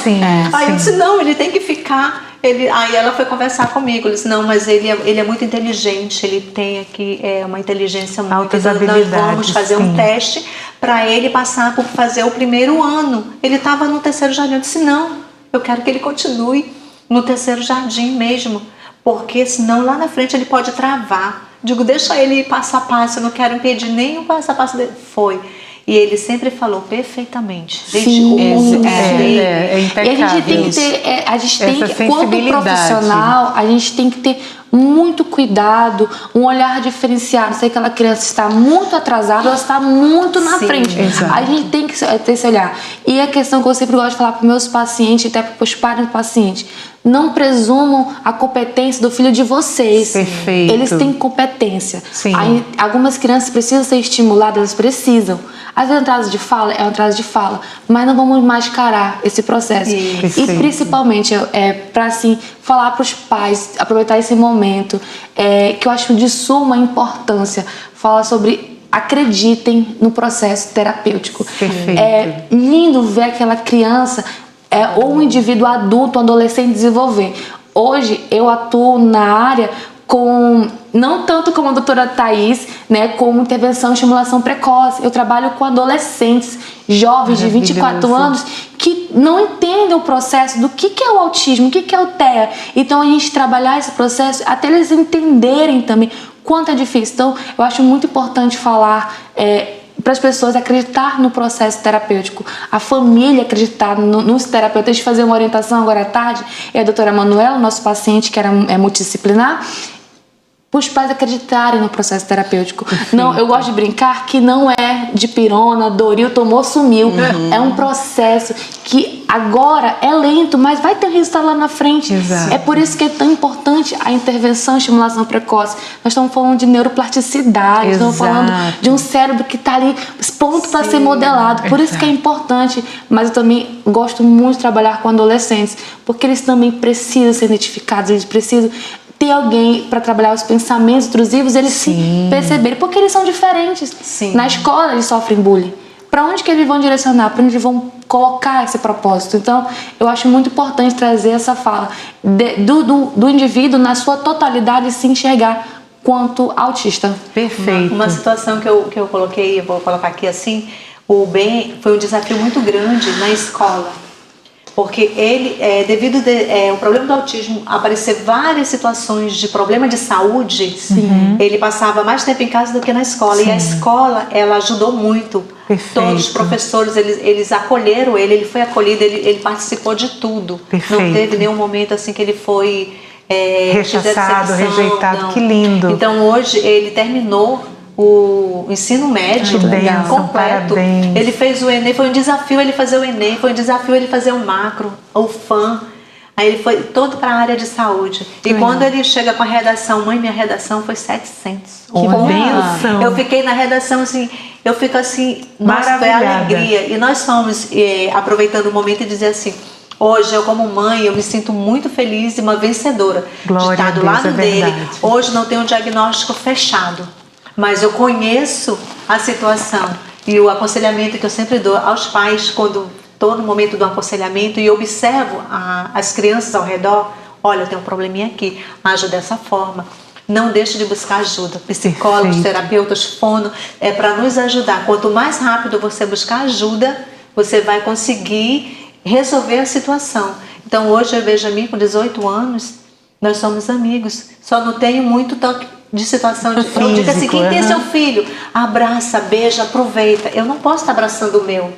Aí eu disse: não, ele tem que ficar. Aí ela foi conversar comigo, ele disse: não, mas ele é muito inteligente, ele tem aqui uma inteligência muito altas nós habilidades. vamos fazer um teste para ele passar por fazer o primeiro ano. Ele estava no 3º jardim. Eu disse: não, eu quero que ele continue no 3º jardim mesmo, porque senão lá na frente ele pode travar. Digo: deixa ele ir passo a passo, eu não quero impedir nem o passo a passo dele. Foi. E ele sempre falou perfeitamente. Sim, é impecável. E a gente tem que ter, a gente tem essa que, quanto profissional, a gente tem que ter muito cuidado, um olhar diferenciado. Sei que aquela criança está muito atrasada, ela está muito na frente. Exato. A gente tem que ter esse olhar. E a questão que eu sempre gosto de falar para meus pacientes, até para os pais do paciente: não presumam a competência do filho de vocês. Perfeito. Eles têm competência. Sim. Aí, algumas crianças precisam ser estimuladas, elas precisam. Às vezes, atraso de fala é um atraso de fala, mas não vamos mascarar esse processo. Perfeito. E principalmente, para assim, falar para os pais, aproveitar esse momento, que eu acho de suma importância, falar sobre: acreditem no processo terapêutico. Perfeito. É lindo ver aquela criança ou um indivíduo adulto, um adolescente desenvolver. Hoje eu atuo na área não tanto como a doutora Thaís, né, como intervenção e estimulação precoce. Eu trabalho com adolescentes, jovens de 24 anos, que não entendem o processo do que é o autismo, o que é o TEA. Então a gente trabalhar esse processo até eles entenderem também quanto é difícil. Então eu acho muito importante falar para as pessoas acreditar no processo terapêutico, a família acreditar nos terapeutas. A gente fazer uma orientação agora à tarde, a doutora Manuela, nosso paciente que é multidisciplinar, para os pais acreditarem no processo terapêutico. Não, eu gosto de brincar que não é de pirona, Doril, tomou, sumiu. É um processo que agora é lento, mas vai ter resultado lá na frente. Exato. É por isso que é tão importante a intervenção e estimulação precoce. Nós estamos falando de neuroplasticidade, estamos falando de um cérebro que está ali pronto para ser modelado. Por isso que é importante, mas eu também gosto muito de trabalhar com adolescentes, porque eles também precisam ser identificados, eles precisam ter alguém para trabalhar os pensamentos intrusivos, eles se perceberem, porque eles são diferentes. Na escola eles sofrem bullying. Para onde que eles vão direcionar? Para onde eles vão colocar esse propósito? Então, eu acho muito importante trazer essa fala do indivíduo na sua totalidade, se enxergar quanto autista. Perfeito. Uma situação que eu coloquei, eu vou colocar aqui assim: o Ben foi um desafio muito grande na escola. Porque ele, devido ao problema do autismo, aparecer várias situações de problema de saúde, ele passava mais tempo em casa do que na escola. E a escola, ela ajudou muito. Perfeito. Todos os professores, eles acolheram ele foi acolhido, ele participou de tudo. Perfeito. Não teve nenhum momento assim que ele foi rechaçado, rejeitado. Que lindo. Então hoje ele terminou o ensino médio completo. Parabéns. Ele fez o Enem, foi um desafio ele fazer o Enem, foi um desafio ele fazer o macro, o FAM. Aí ele foi todo para a área de saúde. E quando ele chega com a redação, mãe, minha redação foi 700. Que bênção. Eu fiquei na redação assim, eu fico assim, nossa, foi alegria. E nós fomos aproveitando o momento e dizer assim: hoje eu como mãe, eu me sinto muito feliz e uma vencedora de estar do lado dele. Hoje não tem um diagnóstico fechado, mas eu conheço a situação E o aconselhamento que eu sempre dou aos pais, quando estou no momento do aconselhamento e observo as crianças ao redor, olha, tem um probleminha aqui, age dessa forma. Não deixe de buscar ajuda. Psicólogos, terapeutas, fono, é para nos ajudar. Quanto mais rápido você buscar ajuda, você vai conseguir resolver a situação. Então, hoje eu vejo a mim com 18 anos, nós somos amigos. Só não tenho muito toque de situação de físico. Eu digo assim, quem tem seu filho, abraça, beija, aproveita. Eu não posso estar abraçando o meu.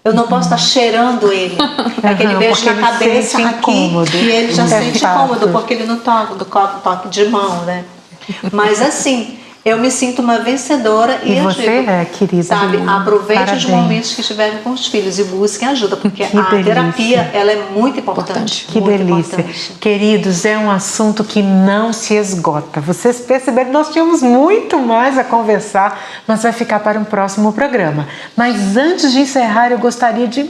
Eu não posso estar cheirando ele. Aquele beijo na cabeça aqui, e ele já sente cômodo, porque ele não toque de mão, né? Mas assim, eu me sinto uma vencedora e eu você digo, querida, sabe, aproveite parabéns. os momentos que estiverem com os filhos e busquem ajuda, porque a terapia, ela é muito importante. Que muito delícia. importante. Queridos, é um assunto que não se esgota. Vocês perceberam, nós tínhamos muito mais a conversar, mas vai ficar para um próximo programa. Mas antes de encerrar, eu gostaria de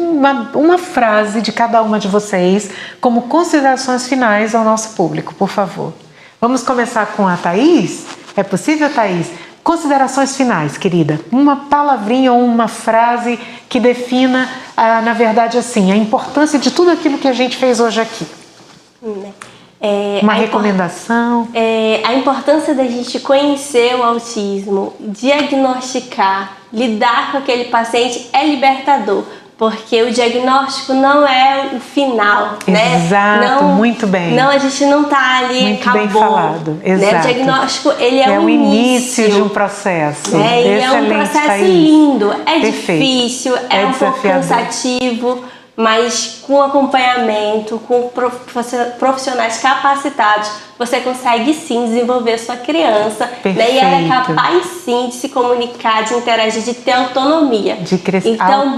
uma frase de cada uma de vocês como considerações finais ao nosso público, por favor. Vamos começar com a Thaís? É possível, Thaís? Considerações finais, querida. Uma palavrinha ou uma frase que defina, na verdade, assim, a importância de tudo aquilo que a gente fez hoje aqui. Uma recomendação. A importância da gente conhecer o autismo, diagnosticar, lidar com aquele paciente é libertador. Porque o diagnóstico não é o final, né? Exato, muito bem. Não, a gente não tá ali, muito acabou. Bem falado, exato. Né? O diagnóstico, ele é o início de um processo. Né? E é um processo Thaís. lindo, é Perfeito. difícil, é um pouco cansativo, mas com acompanhamento, com profissionais capacitados, você consegue sim desenvolver a sua criança, né? E ela é capaz sim de se comunicar, de interagir, de ter autonomia. De crescer. Então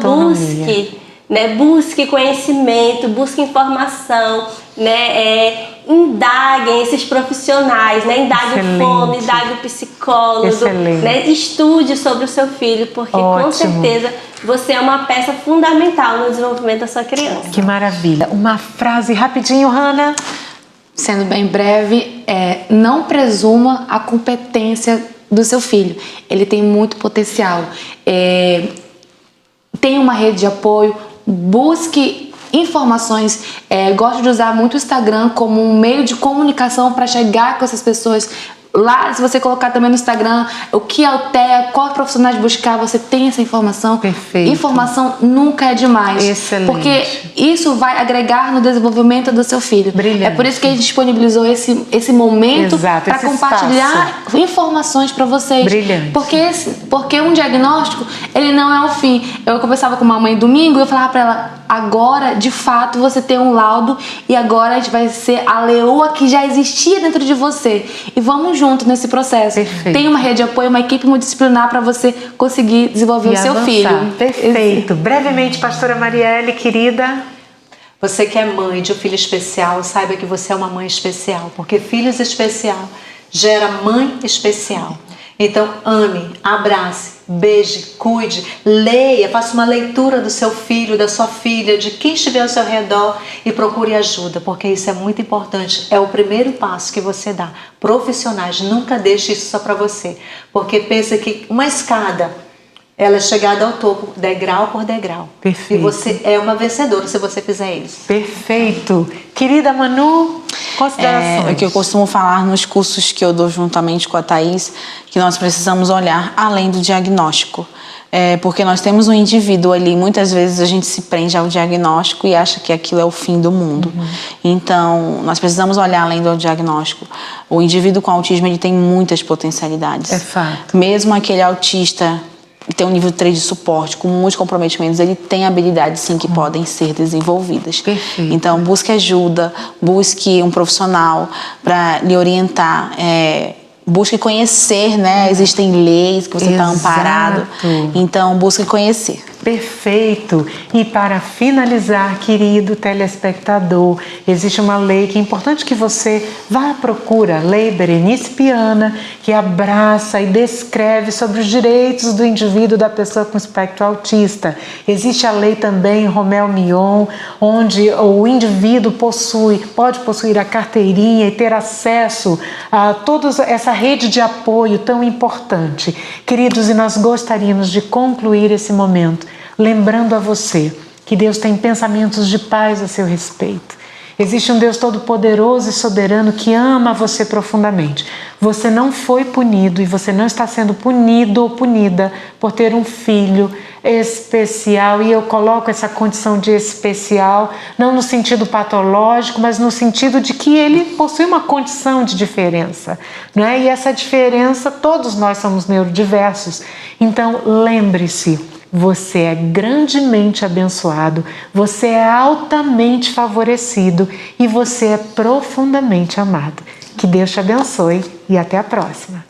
busque conhecimento, busque informação, né? Indaguem esses profissionais, né? Indague o fono, indague o psicólogo, né? Estude sobre o seu filho, porque com certeza você é uma peça fundamental no desenvolvimento da sua criança. Que maravilha. Uma frase rapidinho, Hannah. Sendo bem breve, não presuma a competência do seu filho. Ele tem muito potencial. Tem uma rede de apoio, busque informações. Gosto de usar muito o Instagram como um meio de comunicação para chegar com essas pessoas. Lá, se você colocar também no Instagram o que altera, qual profissionais buscar, você tem essa informação. Perfeito. Informação nunca é demais. Excelente. Porque isso vai agregar no desenvolvimento do seu filho. Brilhante. É por isso que a gente disponibilizou esse momento para compartilhar informações para vocês. Brilhante. Porque um diagnóstico, ele não é o fim. Eu conversava com uma mãe domingo e eu falava para ela, agora, de fato, você tem um laudo e agora a gente vai ser a leoa que já existia dentro de você. E vamos junto nesse processo. Perfeito. Tem uma rede de apoio, uma equipe multidisciplinar para você conseguir desenvolver o seu filho. Perfeito. Brevemente, pastora Marielle, querida. Você que é mãe de um filho especial, saiba que você é uma mãe especial, porque filhos especial gera mãe especial. Então, ame, abrace, beije, cuide, leia, faça uma leitura do seu filho, da sua filha, de quem estiver ao seu redor e procure ajuda, porque isso é muito importante. É o primeiro passo que você dá. Profissionais, nunca deixe isso só para você, porque pensa que uma escada, ela é chegada ao topo, degrau por degrau. Perfeito. E você é uma vencedora se você fizer isso. Perfeito. Querida Manu, considerações. O que eu costumo falar nos cursos que eu dou juntamente com a Thaís, que nós precisamos olhar além do diagnóstico. Porque nós temos um indivíduo ali, muitas vezes a gente se prende ao diagnóstico e acha que aquilo é o fim do mundo. Então, nós precisamos olhar além do diagnóstico. O indivíduo com autismo, ele tem muitas potencialidades. É fato. Mesmo aquele autista tem um nível 3 de suporte, com muitos comprometimentos, ele tem habilidades sim que podem ser desenvolvidas. Perfeito. Então, busque ajuda, busque um profissional para lhe orientar, busque conhecer, né? Existem leis que você está amparado, então busque conhecer. Perfeito. E para finalizar, querido telespectador, existe uma lei que é importante que você vá à procura, Lei Berenice Piana, que abraça e descreve sobre os direitos do indivíduo, da pessoa com espectro autista. Existe a lei também Romeu Mion, onde o indivíduo pode possuir a carteirinha e ter acesso a toda essa rede de apoio tão importante. Queridos, e nós gostaríamos de concluir esse momento lembrando a você que Deus tem pensamentos de paz a seu respeito. Existe um Deus todo-poderoso e soberano que ama você profundamente. Você não foi punido e você não está sendo punido ou punida por ter um filho especial. E eu coloco essa condição de especial, não no sentido patológico, mas no sentido de que ele possui uma condição de diferença, né? E essa diferença, todos nós somos neurodiversos. Então, lembre-se, você é grandemente abençoado, você é altamente favorecido e você é profundamente amado. Que Deus te abençoe e até a próxima.